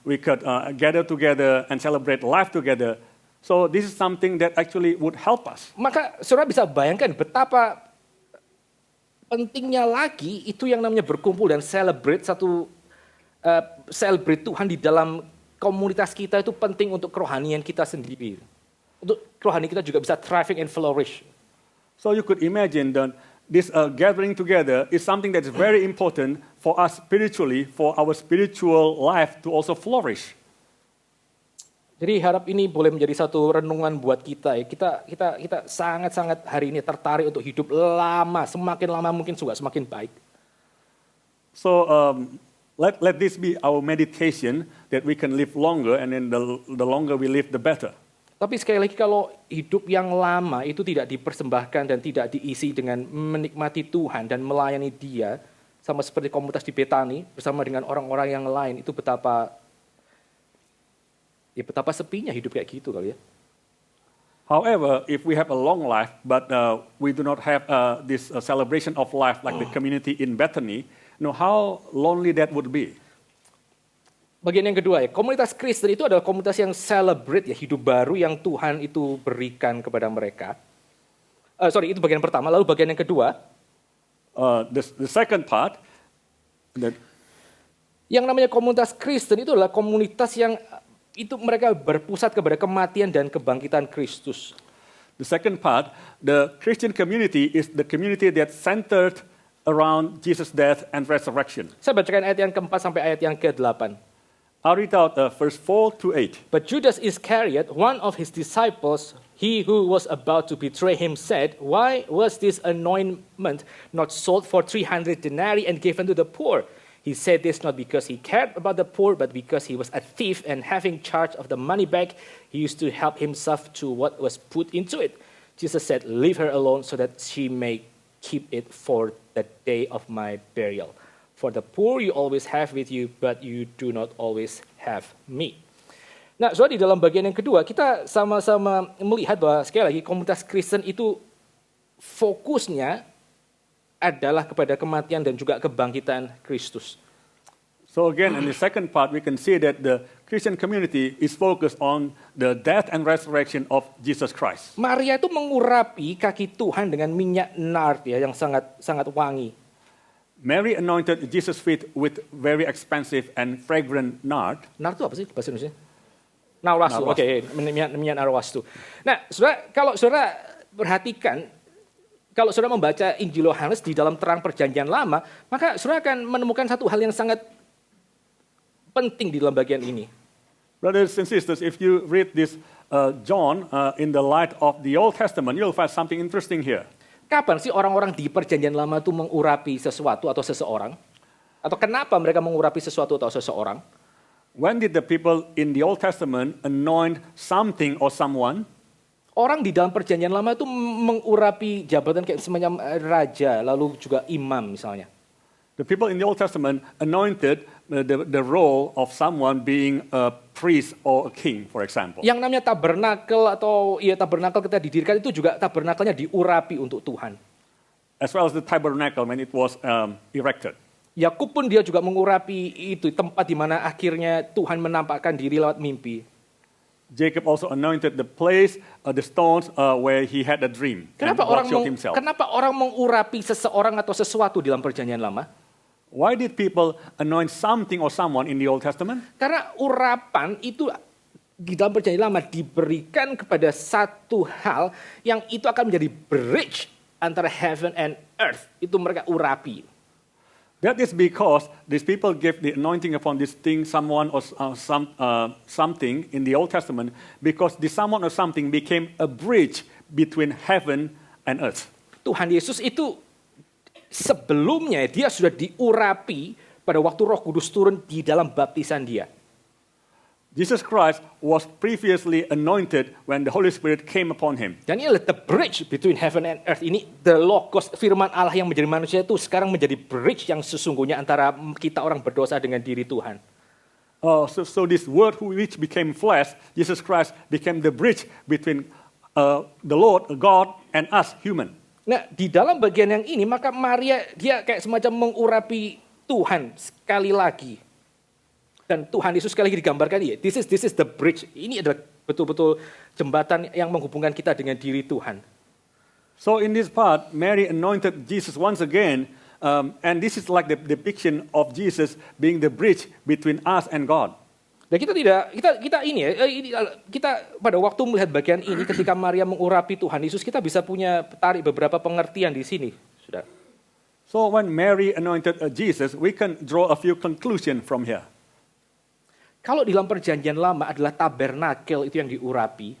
we could gather together and celebrate life together. So this is something that actually would help us. Maka saudara bisa bayangkan betapa pentingnya lagi itu yang namanya berkumpul dan celebrate Tuhan di dalam komunitas kita itu penting untuk kerohanian kita sendiri. Untuk kerohanian kita juga bisa thriving and flourish. So you could imagine that this gathering together is something that is very important for us spiritually, for our spiritual life to also flourish. Jadi harap ini boleh menjadi satu renungan buat kita ya. Kita sangat-sangat hari ini tertarik untuk hidup lama, semakin lama mungkin juga semakin baik. So let this be our meditation that we can live longer, and then the longer we live, the better. Tapi sekali lagi kalau hidup yang lama itu tidak dipersembahkan dan tidak diisi dengan menikmati Tuhan dan melayani Dia, sama seperti komunitas di Betani bersama dengan orang-orang yang lain, itu betapa sepinya hidup kayak gitu kali ya. However, if we have a long life, but we do not have this celebration of life like the community in Bethany, how lonely that would be. Bagian yang kedua ya, komunitas Kristen itu adalah komunitas yang celebrate ya hidup baru yang Tuhan itu berikan kepada mereka. Itu bagian pertama. Lalu bagian yang kedua, the second part, yang namanya komunitas Kristen itu adalah komunitas yang itu mereka berpusat kepada kematian dan kebangkitan Kristus. The second part, the Christian community is the community that centered around Jesus' death and resurrection. Saya bacakan ayat yang keempat sampai ayat yang ke-8. I'll read out verse 4 to 8. But Judas Iscariot, one of his disciples, he who was about to betray him, said, "Why was this anointment not sold for 300 denarii and given to the poor?" He said this not because he cared about the poor, but because he was a thief, and having charge of the money bag, he used to help himself to what was put into it. Jesus said, "Leave her alone so that she may keep it for the day of my burial. For the poor you always have with you, but you do not always have me." Nah, soal di dalam bagian yang kedua, kita sama-sama melihat bahwa sekali lagi komunitas Kristen itu fokusnya adalah kepada kematian dan juga kebangkitan Kristus. So again, in the second part, we can see that the Christian community is focused on the death and resurrection of Jesus Christ. Maria itu mengurapi kaki Tuhan dengan minyak nard ya, yang sangat wangi. Mary anointed Jesus' feet with very expensive and fragrant nard. Nard itu apa sih bahasa Indonesia? Narwastu. Narwastu. Oke, minyak narwastu. Nah, kalau saudara perhatikan, kalau saudara membaca Injil Yohanes di dalam terang perjanjian lama, maka saudara akan menemukan satu hal yang sangat penting di dalam bagian ini. Brothers and sisters, if you read this John in the light of the Old Testament, you'll find something interesting here. Kapan sih orang-orang di perjanjian lama itu mengurapi sesuatu atau seseorang? Atau kenapa mereka mengurapi sesuatu atau seseorang? When did the people in the Old Testament anoint something or someone? Orang di dalam perjanjian lama itu mengurapi jabatan kayak semacam raja, lalu juga imam misalnya. The people in the Old Testament anointed the role of someone being a priest or a king, for example. Yang namanya tabernakel atau tabernakel kita didirikan itu juga tabernakelnya diurapi untuk Tuhan. As well as the tabernacle when it was erected. Yakub pun dia juga mengurapi itu tempat di mana akhirnya Tuhan menampakkan diri lewat mimpi. Jacob also anointed the place, the stones where he had a dream. Kenapa orang mengurapi seseorang atau sesuatu di dalam perjanjian lama? Why did people anoint something or someone in the Old Testament? Karena urapan itu di dalam perjanjian lama diberikan kepada satu hal yang itu akan menjadi bridge antara heaven and earth. Itu mereka urapi. That is because these people gave the anointing upon this thing, someone or something in the Old Testament, because this someone or something became a bridge between heaven and earth. Tuhan Yesus itu sebelumnya dia sudah diurapi pada waktu Roh Kudus turun di dalam baptisan dia. Jesus Christ was previously anointed when the Holy Spirit came upon him. Dan ini adalah the bridge between heaven and earth. Ini the Logos, firman Allah yang menjadi manusia itu sekarang menjadi bridge yang sesungguhnya antara kita orang berdosa dengan diri Tuhan. So this word which became flesh, Jesus Christ became the bridge between the Lord, God, and us, human. Nah, di dalam bagian yang ini, maka Maria dia kayak semacam mengurapi Tuhan sekali lagi. Dan Tuhan Yesus sekali lagi digambarkan, ya, this is the bridge. Ini adalah betul-betul jembatan yang menghubungkan kita dengan diri Tuhan. So in this part, Mary anointed Jesus once again, and this is like the depiction of Jesus being the bridge between us and God. Dan kita pada waktu melihat bagian ini ketika Maria mengurapi Tuhan Yesus, kita bisa punya tarik beberapa pengertian di sini, Saudara. So when Mary anointed Jesus, we can draw a few conclusions from here. Kalau di dalam perjanjian lama adalah tabernakel itu yang diurapi,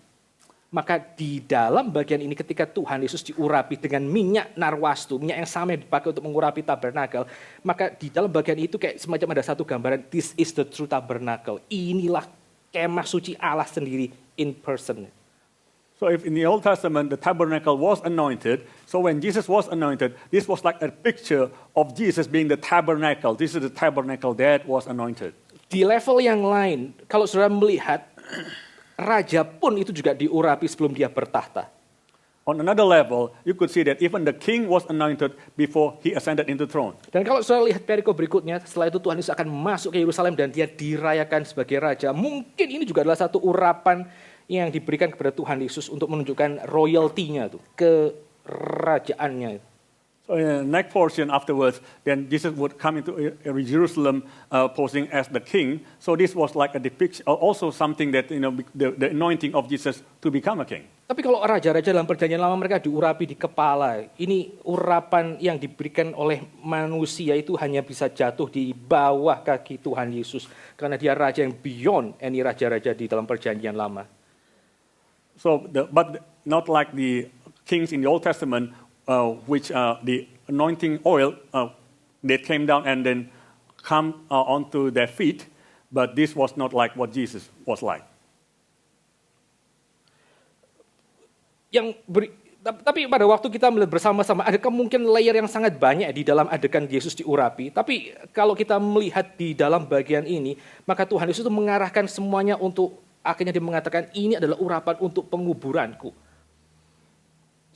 maka di dalam bagian ini ketika Tuhan Yesus diurapi dengan minyak narwastu, minyak yang sama yang dipakai untuk mengurapi tabernakel, maka di dalam bagian itu kayak semacam ada satu gambaran, this is the true tabernacle. Inilah kemah suci Allah sendiri in person. So if in the Old Testament the tabernacle was anointed, so when Jesus was anointed, this was like a picture of Jesus being the tabernacle. This is the tabernacle that was anointed. Di level yang lain, kalau saudara melihat, raja pun itu juga diurapi sebelum dia bertahta. On another level, you could see that even the king was anointed before he ascended into throne. Dan kalau saudara lihat perikop berikutnya, setelah itu Tuhan Yesus akan masuk ke Yerusalem dan dia dirayakan sebagai raja. Mungkin ini juga adalah satu urapan yang diberikan kepada Tuhan Yesus untuk menunjukkan royalty-nya, kerajaannya. So in the next portion afterwards, then Jesus would come into Jerusalem posing as the king. So this was like a depiction, also something that, the anointing of Jesus to become a king. Tapi kalau raja-raja dalam perjanjian lama mereka diurapi di kepala, ini urapan yang diberikan oleh manusia itu hanya bisa jatuh di bawah kaki Tuhan Yesus. Karena dia raja yang beyond any raja-raja di dalam perjanjian lama. So, but not like the kings in the Old Testament, which the anointing oil that came down and then come onto their feet, but this was not like what Jesus was like. Tapi pada waktu kita melihat bersama-sama, ada kemungkinan layer yang sangat banyak di dalam adegan Yesus diurapi. Tapi kalau kita melihat di dalam bagian ini, maka Tuhan Yesus itu mengarahkan semuanya untuk, akhirnya dia mengatakan, ini adalah urapan untuk penguburanku.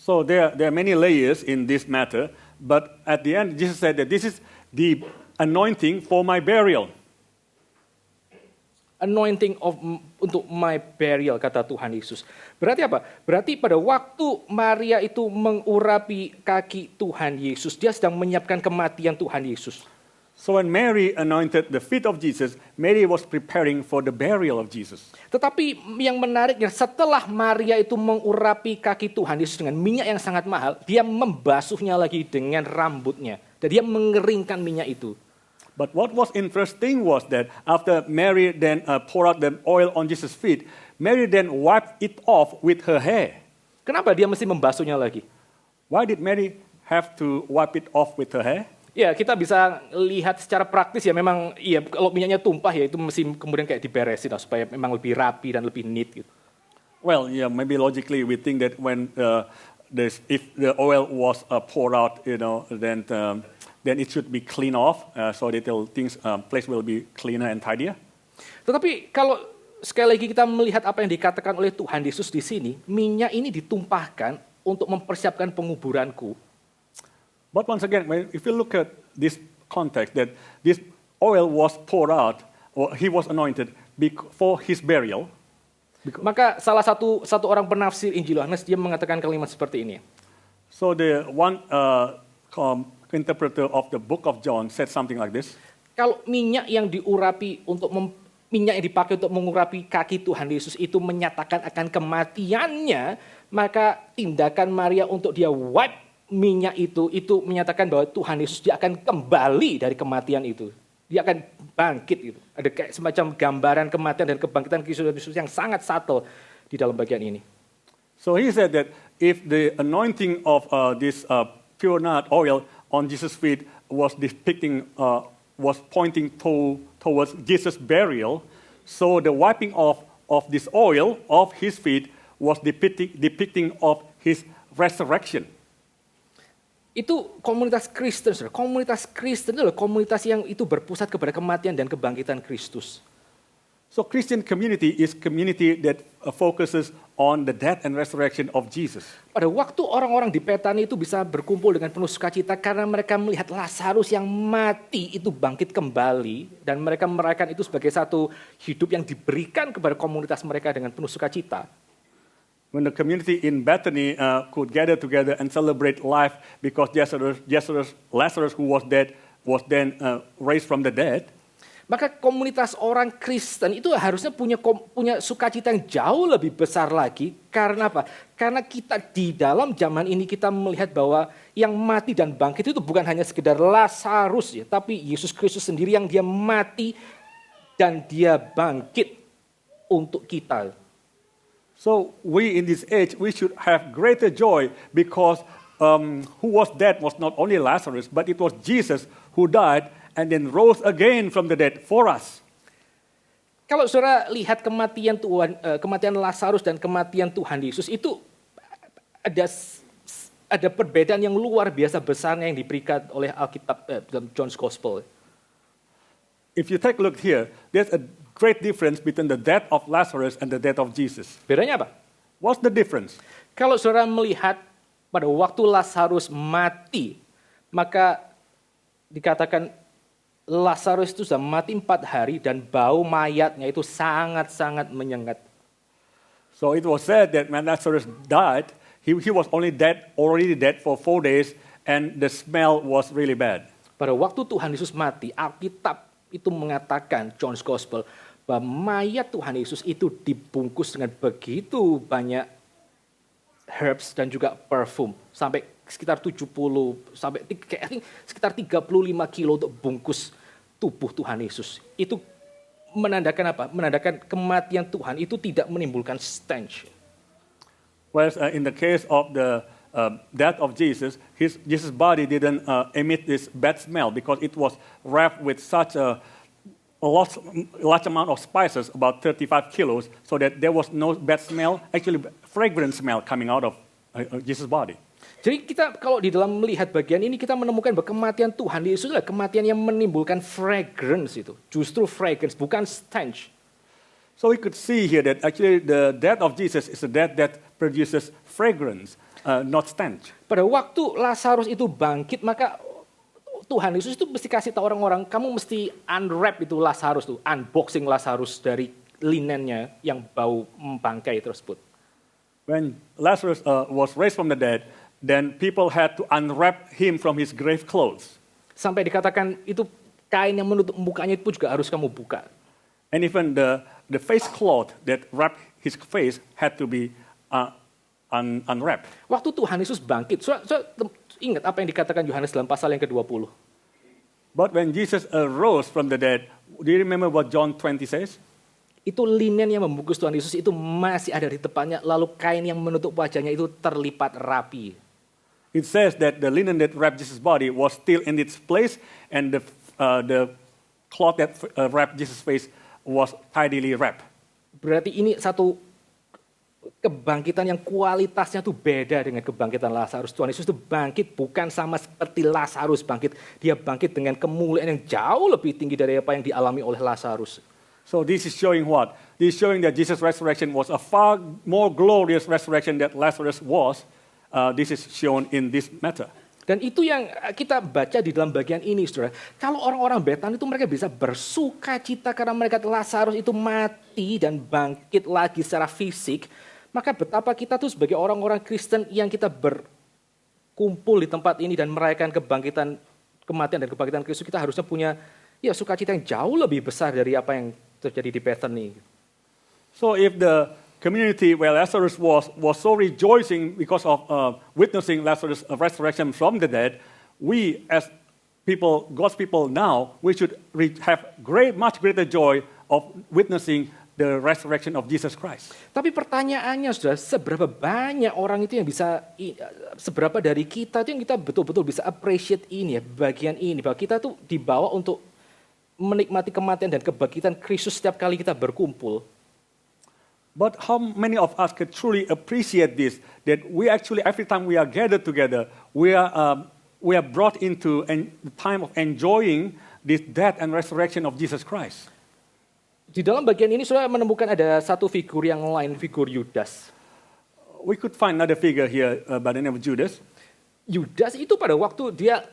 So there are many layers in this matter, but at the end Jesus said that this is the anointing for my burial. Anointing untuk my burial, kata Tuhan Yesus. Berarti apa? Berarti pada waktu Maria itu mengurapi kaki Tuhan Yesus, dia sedang menyiapkan kematian Tuhan Yesus. So when Mary anointed the feet of Jesus, Mary was preparing for the burial of Jesus. Tetapi yang menariknya, setelah Maria itu mengurapi kaki Tuhan Yesus dengan minyak yang sangat mahal, dia membasuhnya lagi dengan rambutnya. Dan dia mengeringkan minyak itu. But what was interesting was that after Mary then poured out the oil on Jesus' feet, Mary then wiped it off with her hair. Kenapa dia mesti membasuhnya lagi? Why did Mary have to wipe it off with her hair? Ya, kita bisa lihat secara praktis ya, memang iya, kalau minyaknya tumpah ya itu mesti kemudian kayak diberesin lah, supaya memang lebih rapi dan lebih neat gitu. Well, yeah, maybe logically we think that when if the oil was poured out, then it should be clean off, so that place will be cleaner and tidier. Tetapi kalau sekali lagi kita melihat apa yang dikatakan oleh Tuhan Yesus di sini, minyak ini ditumpahkan untuk mempersiapkan penguburanku. But once again, if you look at this context, that this oil was poured out, or he was anointed for his burial. Maka salah satu orang penafsir Injil Yohanes dia mengatakan kalimat seperti ini. So the one interpreter of the book of John said something like this. Kalau minyak yang diurapi minyak yang dipakai untuk mengurapi kaki Tuhan Yesus itu menyatakan akan kematiannya, maka tindakan Maria untuk dia wipe minyak itu menyatakan bahwa Tuhan Yesus dia akan kembali dari kematian itu. Dia akan bangkit gitu. Ada kayak semacam gambaran kematian dan kebangkitan Yesus yang sangat subtle di dalam bagian ini. So he said that if the anointing of this pure nard oil on Jesus' feet was pointing towards Jesus' burial, so the wiping off of this oil of his feet was depicting of his resurrection. Itu komunitas Kristen, saudara. Komunitas Kristen adalah komunitas yang itu berpusat kepada kematian dan kebangkitan Kristus. So Christian community is community that focuses on the death and resurrection of Jesus. Pada waktu orang-orang di Betani itu bisa berkumpul dengan penuh sukacita karena mereka melihat Lazarus yang mati itu bangkit kembali dan mereka merayakan itu sebagai satu hidup yang diberikan kepada komunitas mereka dengan penuh sukacita. When the community in Bethany could gather together and celebrate life because Lazarus who was dead was then raised from the dead. Maka komunitas orang Kristen itu harusnya punya sukacita yang jauh lebih besar lagi. Karena apa? Karena kita di dalam zaman ini kita melihat bahwa yang mati dan bangkit itu bukan hanya sekedar Lazarus ya, tapi Yesus Kristus sendiri yang dia mati dan dia bangkit untuk kita. So we in this age, we should have greater joy because who was dead was not only Lazarus, but it was Jesus who died and then rose again from the dead for us. Kalau saudara lihat kematian kematian Lazarus dan kematian Tuhan Yesus itu ada perbedaan yang luar biasa besarnya yang diberikan oleh Alkitab dalam John's Gospel. If you take a look here, there's a great difference between the death of Lazarus and the death of Jesus. Bedanya apa? What's the difference? Kalau saudara melihat pada waktu Lazarus mati, maka dikatakan Lazarus itu sudah mati 4 hari dan bau mayatnya itu sangat-sangat menyengat. So it was said that when Lazarus died, he was already dead for 4 days and the smell was really bad. Pada waktu Tuhan Yesus mati, Alkitab itu mengatakan, John's Gospel, bahwa mayat Tuhan Yesus itu dibungkus dengan begitu banyak herbs dan juga parfum sampai sekitar 70 sampai sekitar 35 kilo untuk bungkus tubuh Tuhan Yesus. Itu menandakan apa? Menandakan kematian Tuhan itu tidak menimbulkan stench. Whereas in the case of the death of Jesus, Jesus' body didn't emit this bad smell because it was wrapped with such a large amount of spices, about 35 kilos, so that there was no bad smell, actually fragrant smell coming out of Jesus' body. Jadi kita kalau di dalam melihat bagian ini kita menemukan bahwa kematian Tuhan Yesus adalah kematian yang menimbulkan fragrance itu. Justru fragrance, bukan stench. So we could see here that actually the death of Jesus is a death that produces fragrance, not stench. Pada waktu Lazarus itu bangkit, maka Tuhan Yesus itu mesti kasih tahu orang-orang, kamu mesti unwrap itu Lazarus tuh, unboxing Lazarus dari linennya yang bau bangkai tersebut. When Lazarus was raised from the dead, then people had to unwrap him from his grave clothes. Sampai dikatakan itu kain yang menutup mukanya itu juga harus kamu buka. And even the face cloth that wrapped his face had to be unwrapped. Waktu Tuhan Yesus bangkit, ingat apa yang dikatakan Yohanes dalam pasal yang ke-20. But when Jesus arose from the dead, do you remember what John 20 says? Itu linen yang membungkus Tuhan Yesus itu masih ada di tempatnya, lalu kain yang menutup wajahnya itu terlipat rapi. It says that the linen that wrapped Jesus' body was still in its place, and the cloth that wrapped Jesus' face was tidily wrapped. Berarti ini satu kebangkitan yang kualitasnya tuh beda dengan kebangkitan Lazarus. Tuhan Yesus itu bangkit bukan sama seperti Lazarus bangkit. Dia bangkit dengan kemuliaan yang jauh lebih tinggi dari apa yang dialami oleh Lazarus. So this is showing what? This is showing that Jesus' resurrection was a far more glorious resurrection than Lazarus was. This is shown in this matter. Dan itu yang kita baca di dalam bagian ini, saudara. Kalau orang-orang Betani itu mereka bisa bersuka cita karena mereka Lazarus itu mati dan bangkit lagi secara fisik, maka betapa kita tuh sebagai orang-orang Kristen yang kita berkumpul di tempat ini dan merayakan kematian dan kebangkitan Kristus, kita harusnya punya sukacita yang jauh lebih besar dari apa yang terjadi di Bethany. So if the community where Lazarus was so rejoicing because of witnessing Lazarus' resurrection from the dead, we as people, God's people now, we should have much greater joy of witnessing the resurrection of Jesus Christ. Tapi pertanyaannya, saudara, seberapa banyak orang itu yang bisa, seberapa dari kita itu yang kita betul-betul bisa appreciate ini ya, bagian ini, bahwa kita tuh dibawa untuk menikmati kematian dan kebangkitan Kristus setiap kali kita berkumpul. But how many of us can truly appreciate this? That we actually, every time we are gathered together, we are brought into the time of enjoying this death and resurrection of Jesus Christ. Di dalam bagian ini saudara menemukan ada satu figur yang lain, figur Yudas. We could find another figure here by the name of Judas. Yudas itu pada waktu dia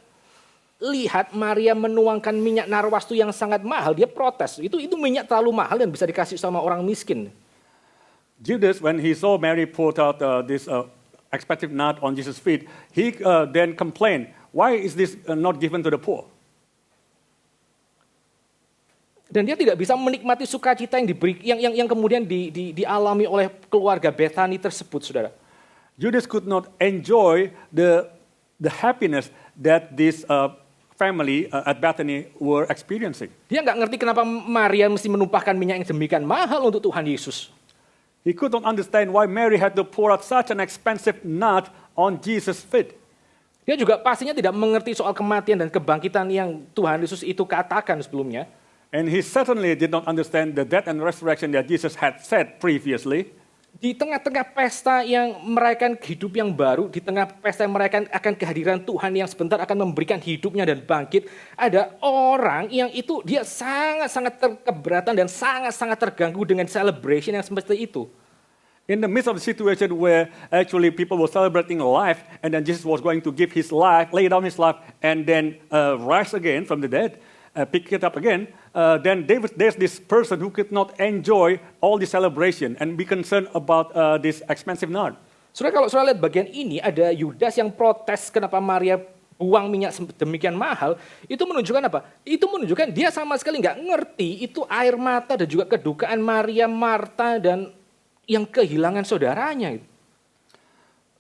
lihat Maria menuangkan minyak narwastu yang sangat mahal, dia protes. Itu minyak terlalu mahal dan bisa dikasih sama orang miskin. Judas, when he saw Mary poured out this expensive nard on Jesus' feet, he then complained, "Why is this not given to the poor?" Dan dia tidak bisa menikmati sukacita yang diberi, yang kemudian dialami oleh keluarga Bethani tersebut, saudara. Judas could not enjoy the happiness that this family at Bethany were experiencing. Dia nggak ngerti kenapa Maria mesti menumpahkan minyak yang demikian mahal untuk Tuhan Yesus. He could not understand why Mary had to pour out such an expensive nard on Jesus' feet. Dia juga pastinya tidak mengerti soal kematian dan kebangkitan yang Tuhan Yesus itu katakan sebelumnya. And he certainly did not understand the death and resurrection that Jesus had said previously. Di tengah-tengah pesta yang merayakan hidup yang baru, di tengah pesta yang merayakan akan kehadiran Tuhan yang sebentar akan memberikan hidupnya dan bangkit, ada orang yang itu dia sangat-sangat keberatan dan sangat-sanget terganggu dengan celebration yang seperti itu. In the midst of the situation where actually people were celebrating life, and then Jesus was going to give his life, lay down his life, and then rise again from the dead, pick it up again, then there's this person who could not enjoy all the celebration and be concerned about this expensive nard. Saudara, kalau saudara lihat bagian ini, ada Yudas yang protes kenapa Maria buang minyak demikian mahal. Itu menunjukkan apa? Itu menunjukkan dia sama sekali nggak ngerti itu air mata dan juga kedukaan Maria, Marta, dan yang kehilangan saudaranya.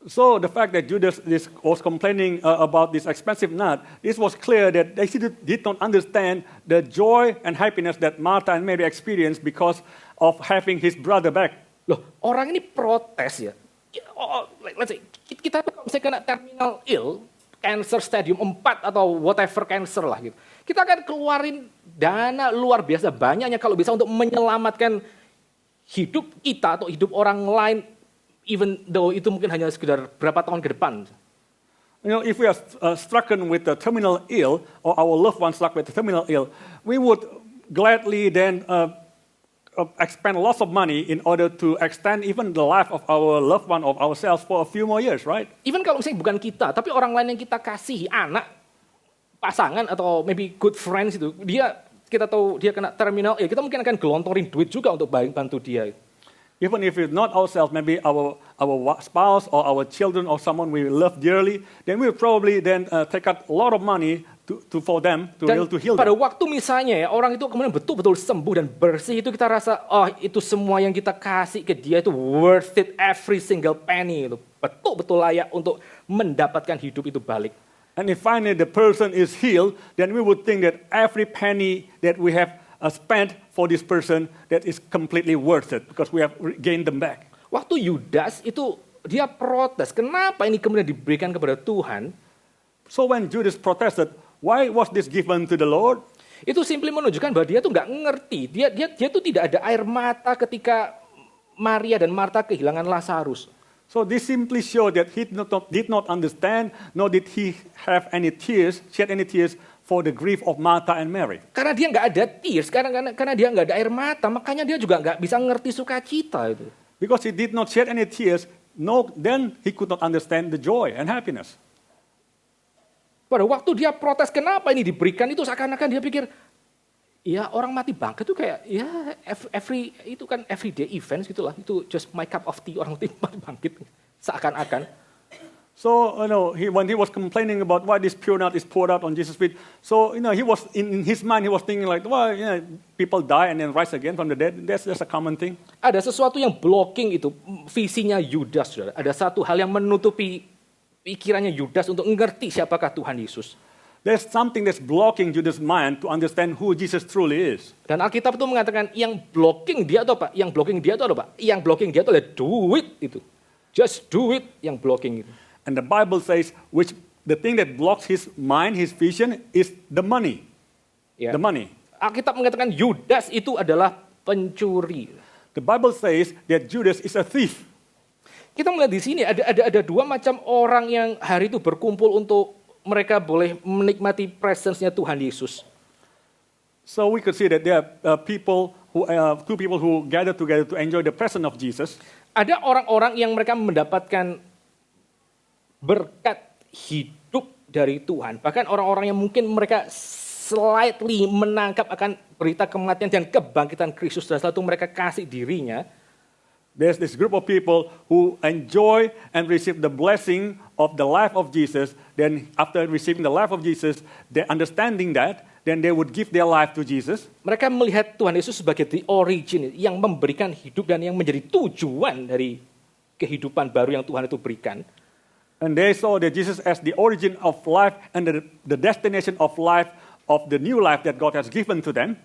So the fact that Judas was complaining about this expensive nard, this was clear that they did not understand the joy and happiness that Martha and Mary experienced because of having his brother back. Loh, orang ini protes ya. Let's say, kita kalau misalnya kena terminal ill, cancer stadium 4 atau whatever cancer lah gitu. Kita akan keluarin dana luar biasa banyaknya kalau bisa untuk menyelamatkan hidup kita atau hidup orang lain. Even though itu mungkin hanya sekedar berapa tahun ke depan. You know, if we are stricken with the terminal ill, or our loved one struck with the terminal ill, we would gladly then expend lots of money in order to extend even the life of our loved one, of ourselves for a few more years, right? Even kalau misalnya bukan kita, tapi orang lain yang kita kasihi, anak, pasangan, atau maybe good friends itu, kita tahu dia kena terminal ill, kita mungkin akan gelontorin duit juga untuk bantu dia. Even if it's not ourselves, maybe our spouse or our children or someone we love dearly, then we will probably then take out a lot of money for them to heal pada them. waktu misalnya ya orang itu kemudian betul-betul sembuh dan bersih, itu kita rasa itu semua yang kita kasih ke dia itu worth it, every single penny itu betul-betul layak untuk mendapatkan hidup itu balik. And if finally the person is healed, then we would think that every penny that we have spent for this person, that is completely worth it because we have gained them back. Waktu Yudas itu dia protes, kenapa ini kemudian diberikan kepada Tuhan? So when Judas protested, why was this given to the Lord? Itu simply menunjukkan bahwa dia tuh nggak ngerti. Dia tuh tidak ada air mata ketika Maria dan Marta kehilangan Lazarus. So this simply showed that he did not understand, nor did he have any tears, shed any tears for the grief of Martha and Mary. Karena dia nggak ada tears, karena dia nggak ada air mata, makanya dia juga nggak bisa ngerti sukacita itu. Because he did not shed any tears, then he could not understand the joy and happiness. Pada waktu dia protes kenapa ini diberikan, itu seakan-akan dia pikir, ya orang mati bangkit itu kayak ya itu kan everyday events gitulah, itu just my cup of tea, orang mati bangkit seakan-akan. So, when he was complaining about why this pure nard is poured out on Jesus' feet, so, he was, in his mind, he was thinking like, well, people die and then rise again from the dead. That's a common thing. Ada sesuatu yang blocking itu, visinya Yudas, saudara. Ada satu hal yang menutupi pikirannya Yudas untuk mengerti siapakah Tuhan Yesus. There's something that's blocking Judas' mind to understand who Jesus truly is. Dan Alkitab itu mengatakan, yang blocking dia itu apa? Yang blocking dia itu apa? Yang blocking dia itu adalah duit itu. Just do it yang blocking itu. And the Bible says, the thing that blocks his mind, his vision, is the money. Yeah. The money. Alkitab mengatakan Yudas itu adalah pencuri. The Bible says that Judas is a thief. Kita melihat di sini ada dua macam orang yang hari itu berkumpul untuk mereka boleh menikmati presence-nya Tuhan Yesus. So we could see that there are people two people who gathered together to enjoy the presence of Jesus. Ada orang-orang yang mereka mendapatkan berkat hidup dari Tuhan. Bahkan orang-orang yang mungkin mereka slightly menangkap akan berita kematian dan kebangkitan Kristus dan selalu mereka kasih dirinya. There's this group of people who enjoy and receive the blessing of the life of Jesus. Then after receiving the life of Jesus, they understanding that, then they would give their life to Jesus. Mereka melihat Tuhan Yesus sebagai the origin yang memberikan hidup dan yang menjadi tujuan dari kehidupan baru yang Tuhan itu berikan. And they saw that Jesus as the origin of life and the destination of life, of the new life that God has given to them.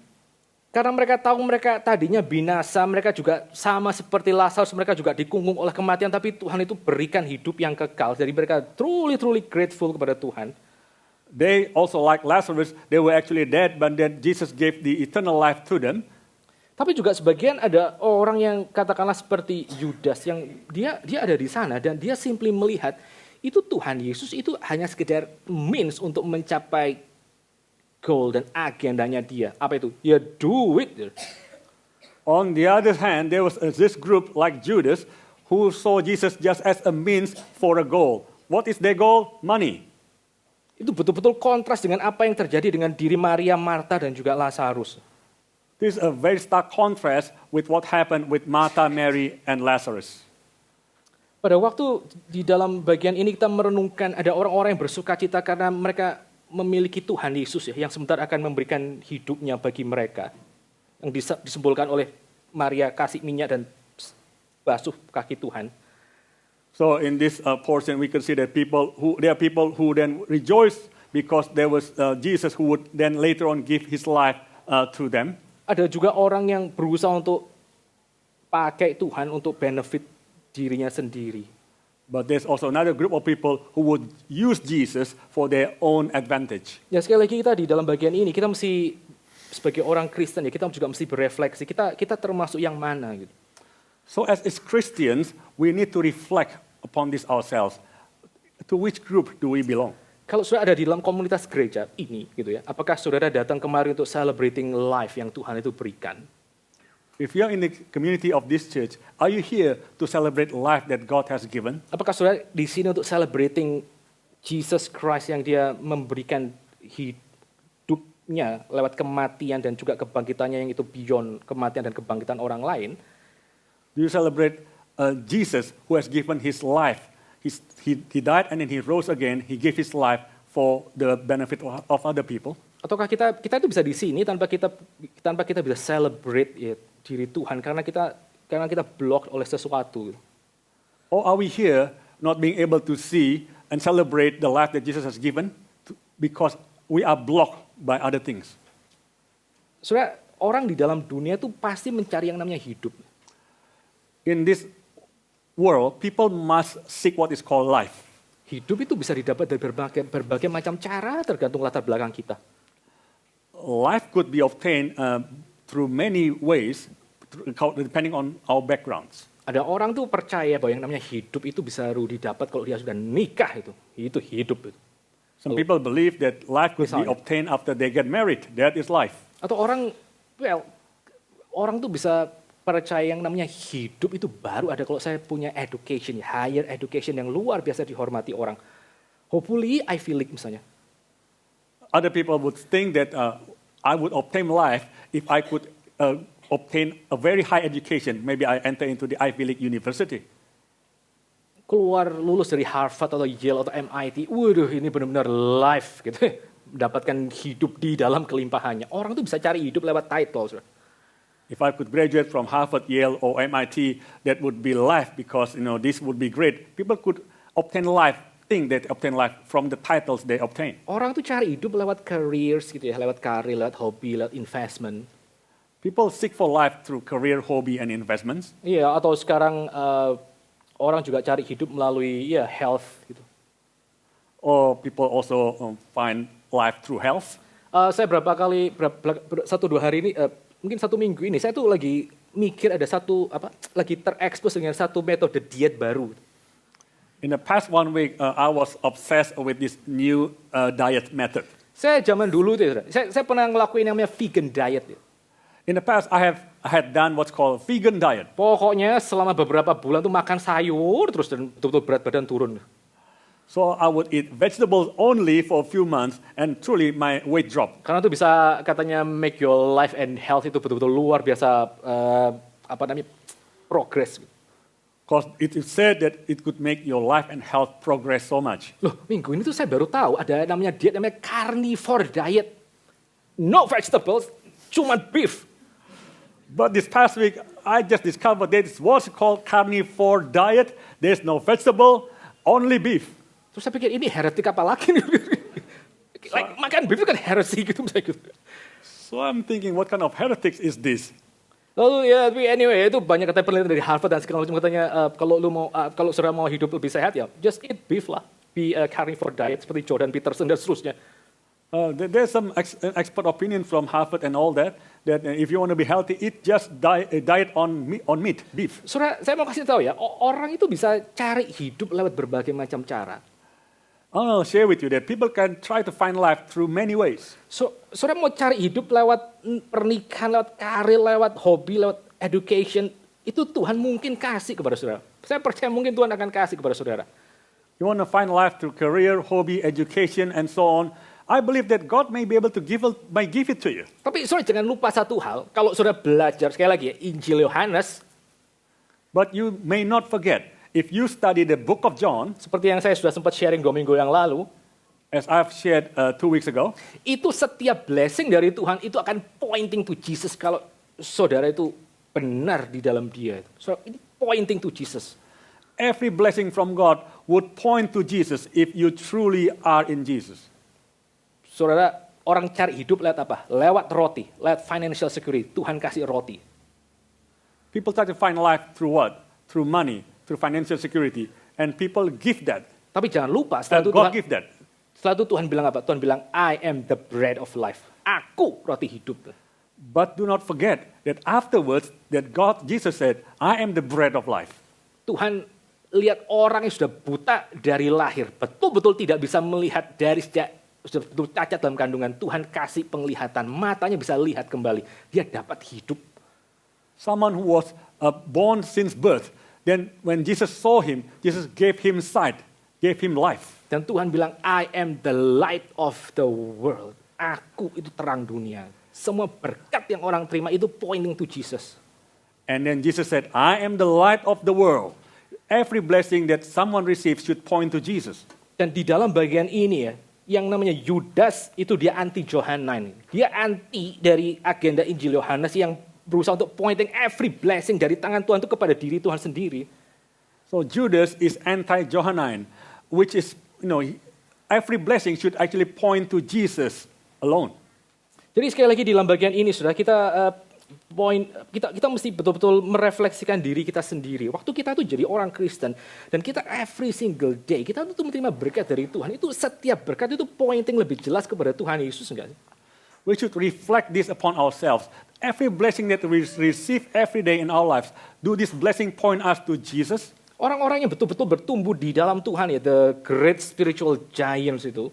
Karena mereka tahu mereka tadinya binasa, mereka juga sama seperti Lazarus, mereka juga dikungkung oleh kematian, tapi Tuhan itu berikan hidup yang kekal. Jadi mereka truly grateful kepada Tuhan. They also, like Lazarus, they were actually dead, but then Jesus gave the eternal life to them. Tapi juga sebagian ada orang yang katakanlah seperti Yudas, yang dia ada di sana dan dia simply melihat itu Tuhan Yesus itu hanya sekedar means untuk mencapai goal dan agendanya dia. Apa itu? Ya duit. On the other hand, there was this group like Judas who saw Jesus just as a means for a goal. What is their goal? Money. Itu betul-betul kontras dengan apa yang terjadi dengan diri Maria, Marta, dan juga Lazarus. This is a very stark contrast with what happened with Martha, Mary, and Lazarus. Pada waktu di dalam bagian ini kita merenungkan ada orang-orang yang bersuka cita karena mereka memiliki Tuhan Yesus ya, yang sebentar akan memberikan hidupnya bagi mereka. Yang disimbolkan oleh Maria kasih minyak dan basuh kaki Tuhan. So in this portion we can see that there are people who then rejoice because there was Jesus who would then later on give his life to them. Ada juga orang yang berusaha untuk pakai Tuhan untuk benefit dirinya sendiri. But there's also another group of people who would use Jesus for their own advantage. Ya sekali lagi kita di dalam bagian ini kita mesti sebagai orang Kristen ya kita juga mesti berefleksi kita termasuk yang mana gitu. So as Christians we need to reflect upon this ourselves. To which group do we belong? Kalau saudara ada di dalam komunitas gereja ini gitu ya, apakah saudara datang kemari untuk celebrating life yang Tuhan itu berikan? If you are in the community of this church, are you here to celebrate life that God has given? Apakah saudara di sini untuk celebrating Jesus Christ yang dia memberikan hidupnya lewat kematian dan juga kebangkitannya yang itu beyond kematian dan kebangkitan orang lain? Do you celebrate Jesus who has given his life? He died and then he rose again. He gave his life for the benefit of other people. Ataukah kita itu bisa di sini tanpa kita bisa celebrate diri Tuhan karena kita blocked oleh sesuatu? Or are we here not being able to see and celebrate the life that Jesus has given because we are blocked by other things? Saudara, orang di dalam dunia itu pasti mencari yang namanya hidup. In this world, people must seek what is called life. Hidup itu bisa didapat dari berbagai macam cara tergantung latar belakang kita. Life could be obtained through many ways, depending on our backgrounds. Ada orang tuh percaya bahwa yang namanya hidup itu bisa didapat kalau dia sudah nikah itu hidup itu. Some people believe that life could be obtained after they get married. That is life. Atau orang tuh bisa percaya yang namanya hidup itu baru ada kalau saya punya education, higher education yang luar biasa dihormati orang. Hopefully Ivy League misalnya. Other people would think that I would obtain life if I could obtain a very high education. Maybe I enter into the Ivy League University. Keluar lulus dari Harvard atau Yale atau MIT, waduh ini benar-benar life gitu. Mendapatkan hidup di dalam kelimpahannya. Orang tuh bisa cari hidup lewat title. If I could graduate from Harvard, Yale, or MIT, that would be life because this would be great. People could obtain life, think that obtain life from the titles they obtain. Orang tuh cari hidup lewat careers gitu ya, lewat karir, lewat hobi, lewat investment. People seek for life through career, hobby, and investments. Iya, atau sekarang orang juga cari hidup melalui health gitu. Or people also find life through health. Saya satu dua hari ini, mungkin satu minggu ini, saya tuh lagi mikir ada lagi terekspos dengan satu metode diet baru. In the past 1 week, I was obsessed with this new diet method. Saya zaman dulu tuh, saya pernah ngelakuin yang namanya vegan diet. In the past, I have I had done what's called vegan diet. Pokoknya selama beberapa bulan tuh makan sayur terus dan betul-betul berat badan turun. So I would eat vegetables only for a few months, and truly my weight dropped. Karena itu bisa katanya make your life and health itu betul-betul luar biasa progress. Because it is said that it could make your life and health progress so much. Loh, minggu ini tuh saya baru tahu ada namanya diet namanya carnivore diet. No vegetables, cuma beef. But this past week, I just discovered that it's what's called carnivore diet. There's no vegetable, only beef. Terus saya pikir ini heretik apa lagi nih? Like, makan beef itu kan heresy gitu misalnya gitu. So I'm thinking, what kind of heretics is this? Lalu ya, tapi anyway itu banyak katanya penelitian dari Harvard dan segala macam katanya kalau saudara mau hidup lebih sehat ya just eat beef lah, be a carnivore diet seperti Jordan Peterson dan seterusnya. There's some expert opinion from Harvard and all that if you want to be healthy, eat just diet on meat, beef. Saudara, saya mau kasih tahu ya, orang itu bisa cari hidup lewat berbagai macam cara. I'll share with you that people can try to find life through many ways. So, saudara mau cari hidup lewat pernikahan, lewat karir, lewat hobi, lewat education, itu Tuhan mungkin kasih kepada saudara. Saya percaya mungkin Tuhan akan kasih kepada saudara. You want to find life through career, hobby, education, and so on. I believe that God may be able to give it to you. Tapi saudara jangan lupa satu hal, kalau saudara belajar, sekali lagi ya, Injil Yohanes, but you may not forget, if you study the book of John, seperti yang saya sudah sempat sharing 2 minggu yang lalu, as I've shared 2 weeks ago, itu setiap blessing dari Tuhan itu akan pointing to Jesus kalau saudara itu benar di dalam dia. So, ini pointing to Jesus. Every blessing from God would point to Jesus if you truly are in Jesus. Saudara, orang cari hidup lewat apa? Lewat roti, lewat financial security. Tuhan kasih roti. People try to find life through what? Through money, through financial security. And people give that. Tapi jangan lupa, setelah itu God give that. Setelah itu Tuhan bilang apa? Tuhan bilang, I am the bread of life. Aku roti hidup. But do not forget that afterwards, that Jesus said, I am the bread of life. Tuhan lihat orang yang sudah buta dari lahir. Betul-betul tidak bisa melihat dari sejak sudah betul cacat dalam kandungan. Tuhan kasih penglihatan. Matanya bisa lihat kembali. Dia dapat hidup. Someone who was born since birth. Then when Jesus saw him, Jesus gave him sight, gave him life. Dan Tuhan bilang, I am the light of the world. Aku itu terang dunia. Semua berkat yang orang terima itu pointing to Jesus. And then Jesus said, I am the light of the world. Every blessing that someone receives should point to Jesus. Dan di dalam bagian ini ya, yang namanya Yudas itu dia anti Johannine. Dia anti dari agenda Injil Yohanes yang berusaha untuk pointing every blessing dari tangan Tuhan itu kepada diri Tuhan sendiri. So Judas is anti-Johannine, which is, every blessing should actually point to Jesus alone. Jadi sekali lagi di dalam bagian ini sudah kita mesti betul-betul merefleksikan diri kita sendiri. Waktu kita tuh jadi orang Kristen dan kita every single day kita tuh menerima berkat dari Tuhan. Itu setiap berkat itu pointing lebih jelas kepada Tuhan Yesus enggak sih? We should reflect this upon ourselves. Every blessing that we receive every day in our lives, do this blessing point us to Jesus? Orang-orang yang betul-betul bertumbuh di dalam Tuhan ya, the great spiritual giants itu.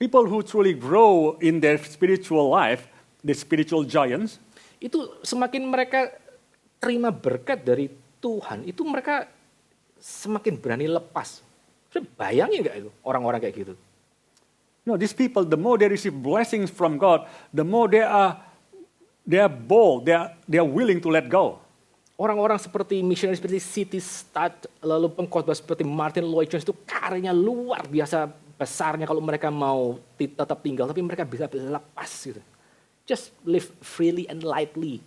People who truly grow in their spiritual life, the spiritual giants, itu semakin mereka terima berkat dari Tuhan, itu mereka semakin berani lepas. Bayangin nggak itu orang-orang kayak gitu? These people, the more they receive blessings from God, the more they are bold, they are willing to let go. Orang-orang seperti missionary seperti C.T. Studd, lalu pengkhotbah seperti Martin Lloyd-Jones itu karyanya luar biasa besarnya kalau mereka mau tetap tinggal, tapi mereka bisa lepas gitu. Just live freely and lightly.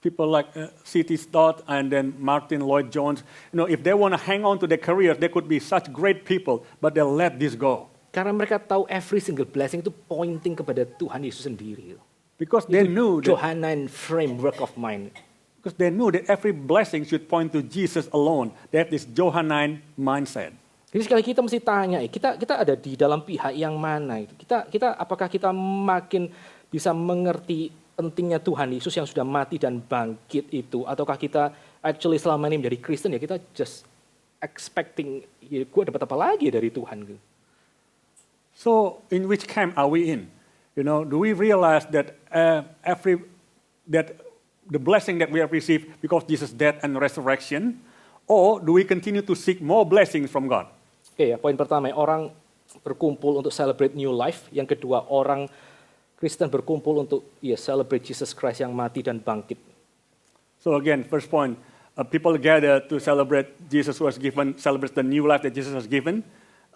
People like C.T. Studd and then Martin Lloyd-Jones, if they want to hang on to their career, they could be such great people, but they'll let this go. Karena mereka tahu every single blessing itu pointing kepada Tuhan Yesus sendiri. Because they knew that Johannine framework of mind. Because they knew that every blessing should point to Jesus alone. They have this Johannine mindset. Jadi sekali kita mesti tanya, kita ada di dalam pihak yang mana? Kita apakah kita makin bisa mengerti pentingnya Tuhan Yesus yang sudah mati dan bangkit itu, ataukah kita actually selama ini menjadi Kristen ya kita just expecting, ya gue dapat apa lagi dari Tuhan? Gitu. So in which camp are we in? Do we realize that that the blessing that we have received because Jesus' death and resurrection, or do we continue to seek more blessings from God? Oke ya, poin pertama, orang berkumpul untuk celebrate new life. Yang kedua, orang Kristen berkumpul untuk celebrate Jesus Christ yang mati dan bangkit. So again, first point, people gather to celebrate Jesus who has given, celebrate the new life that Jesus has given.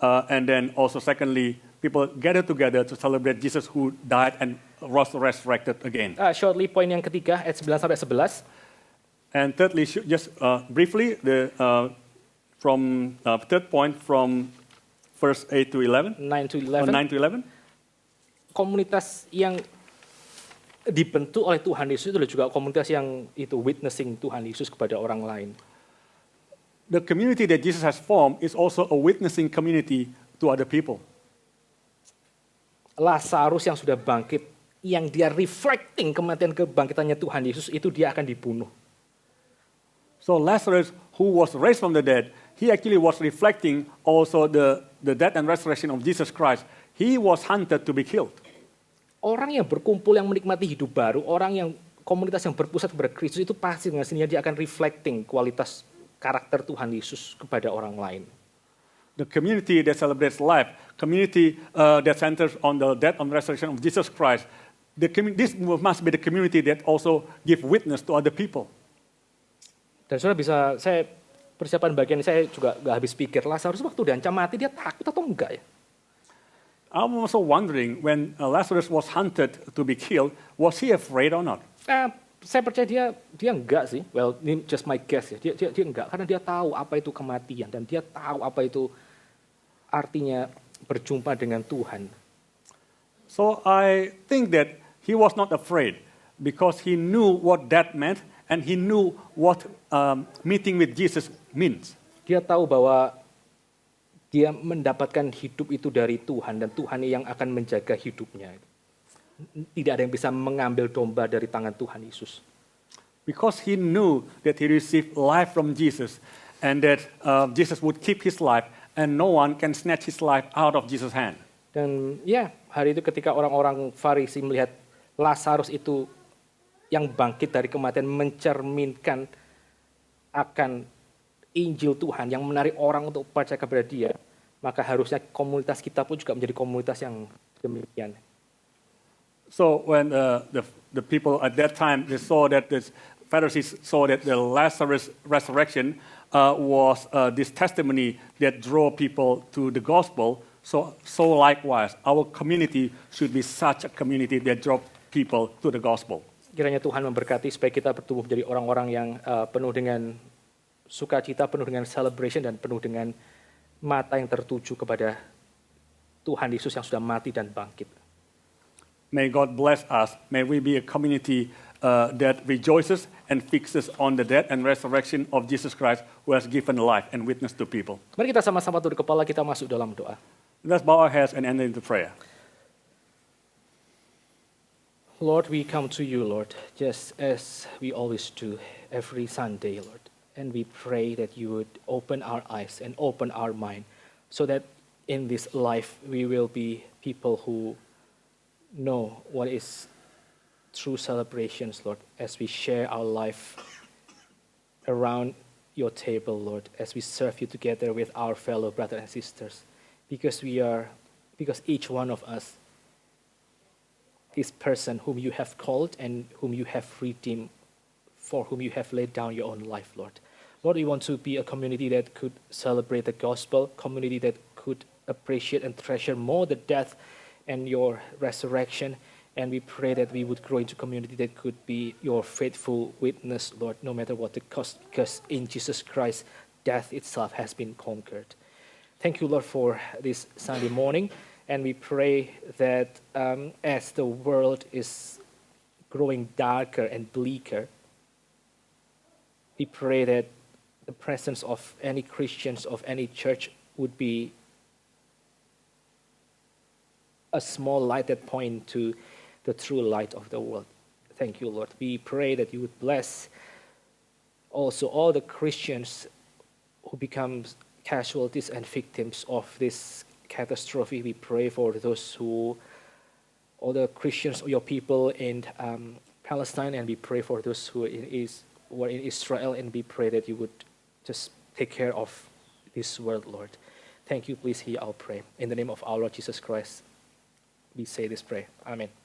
And then also secondly, people gather together to celebrate Jesus who died and was resurrected again. Shortly, poin yang ketiga, ayat 9 sampai 11. And thirdly, just briefly, from third point from verse 8 to 11, 9 to or 11. 9 to 11. Komunitas yang dibentuk oleh Tuhan Yesus itu juga komunitas yang itu witnessing Tuhan Yesus kepada orang lain. The community that Jesus has formed is also a witnessing community to other people. Lazarus yang sudah bangkit, yang dia reflecting kematian kebangkitannya Tuhan Yesus, itu dia akan dibunuh. So Lazarus, who was raised from the dead, he actually was reflecting also the death and resurrection of Jesus Christ. He was hunted to be killed. Orang yang berkumpul, yang menikmati hidup baru, orang yang komunitas yang berpusat kepada Kristus itu pasti dengan sendirinya dia akan reflecting kualitas karakter Tuhan Yesus kepada orang lain. The community that celebrates life, community that centers on the death and resurrection of Jesus Christ, this must be the community that also give witness to other people. Dan saudara bisa, saya persiapan bagian ini saya juga gak habis pikir, Lazarus waktu diancam mati dia takut atau enggak ya? I'm also wondering when Lazarus was hunted to be killed, was he afraid or not? Saya percaya dia enggak sih. Well, ini just my guess ya. Dia enggak karena dia tahu apa itu kematian dan dia tahu apa itu artinya berjumpa dengan Tuhan. So I think that he was not afraid because he knew what that meant and he knew what meeting with Jesus means. Dia tahu bahwa dia mendapatkan hidup itu dari Tuhan dan Tuhan yang akan menjaga hidupnya. Tidak ada yang bisa mengambil domba dari tangan Tuhan Yesus. Because he knew that he received life from Jesus and that Jesus would keep his life and no one can snatch his life out of Jesus' hand. Dan ya, hari itu ketika orang-orang Farisi melihat Lazarus itu yang bangkit dari kematian mencerminkan akan Injil Tuhan yang menarik orang untuk percaya kepada dia, maka harusnya komunitas kita pun juga menjadi komunitas yang demikian. So when the people at that time, they saw that the Pharisees saw that the Lazarus resurrection was this testimony that draw people to the gospel. So likewise, our community should be such a community that draw people to the gospel. Kiranya Tuhan memberkati supaya kita bertumbuh menjadi orang-orang yang penuh dengan sukacita, penuh dengan celebration, dan penuh dengan mata yang tertuju kepada Tuhan Yesus yang sudah mati dan bangkit. May God bless us. May we be a community that rejoices and fixes on the death and resurrection of Jesus Christ who has given life and witness to people. Mari kita sama-sama tunduk kepala, kita masuk dalam doa. Let's bow our heads and enter into prayer. Lord, we come to you, Lord, just as we always do every Sunday, Lord. And we pray that you would open our eyes and open our mind so that in this life we will be people who know what is true celebrations, Lord, as we share our life around your table, Lord, as we serve you together with our fellow brothers and sisters, because each one of us is person whom you have called and whom you have redeemed, for whom you have laid down your own life, Lord. Lord, we want to be a community that could celebrate the gospel, community that could appreciate and treasure more the death and your resurrection. And we pray that we would grow into a community that could be your faithful witness, Lord, no matter what the cost, because in Jesus Christ, death itself has been conquered. Thank you, Lord, for this Sunday morning. And we pray that as the world is growing darker and bleaker, we pray that the presence of any Christians, of any church, would be a small light that point to the true light of the world. Thank you, Lord. We pray that you would bless also all the Christians who become casualties and victims of this catastrophe. We pray for those all the Christians, your people in Palestine, and we pray for those who are in Israel, and we pray that you would just take care of this world, Lord. Thank you. Please hear our prayer. In the name of our Lord Jesus Christ, we say this prayer. Amen.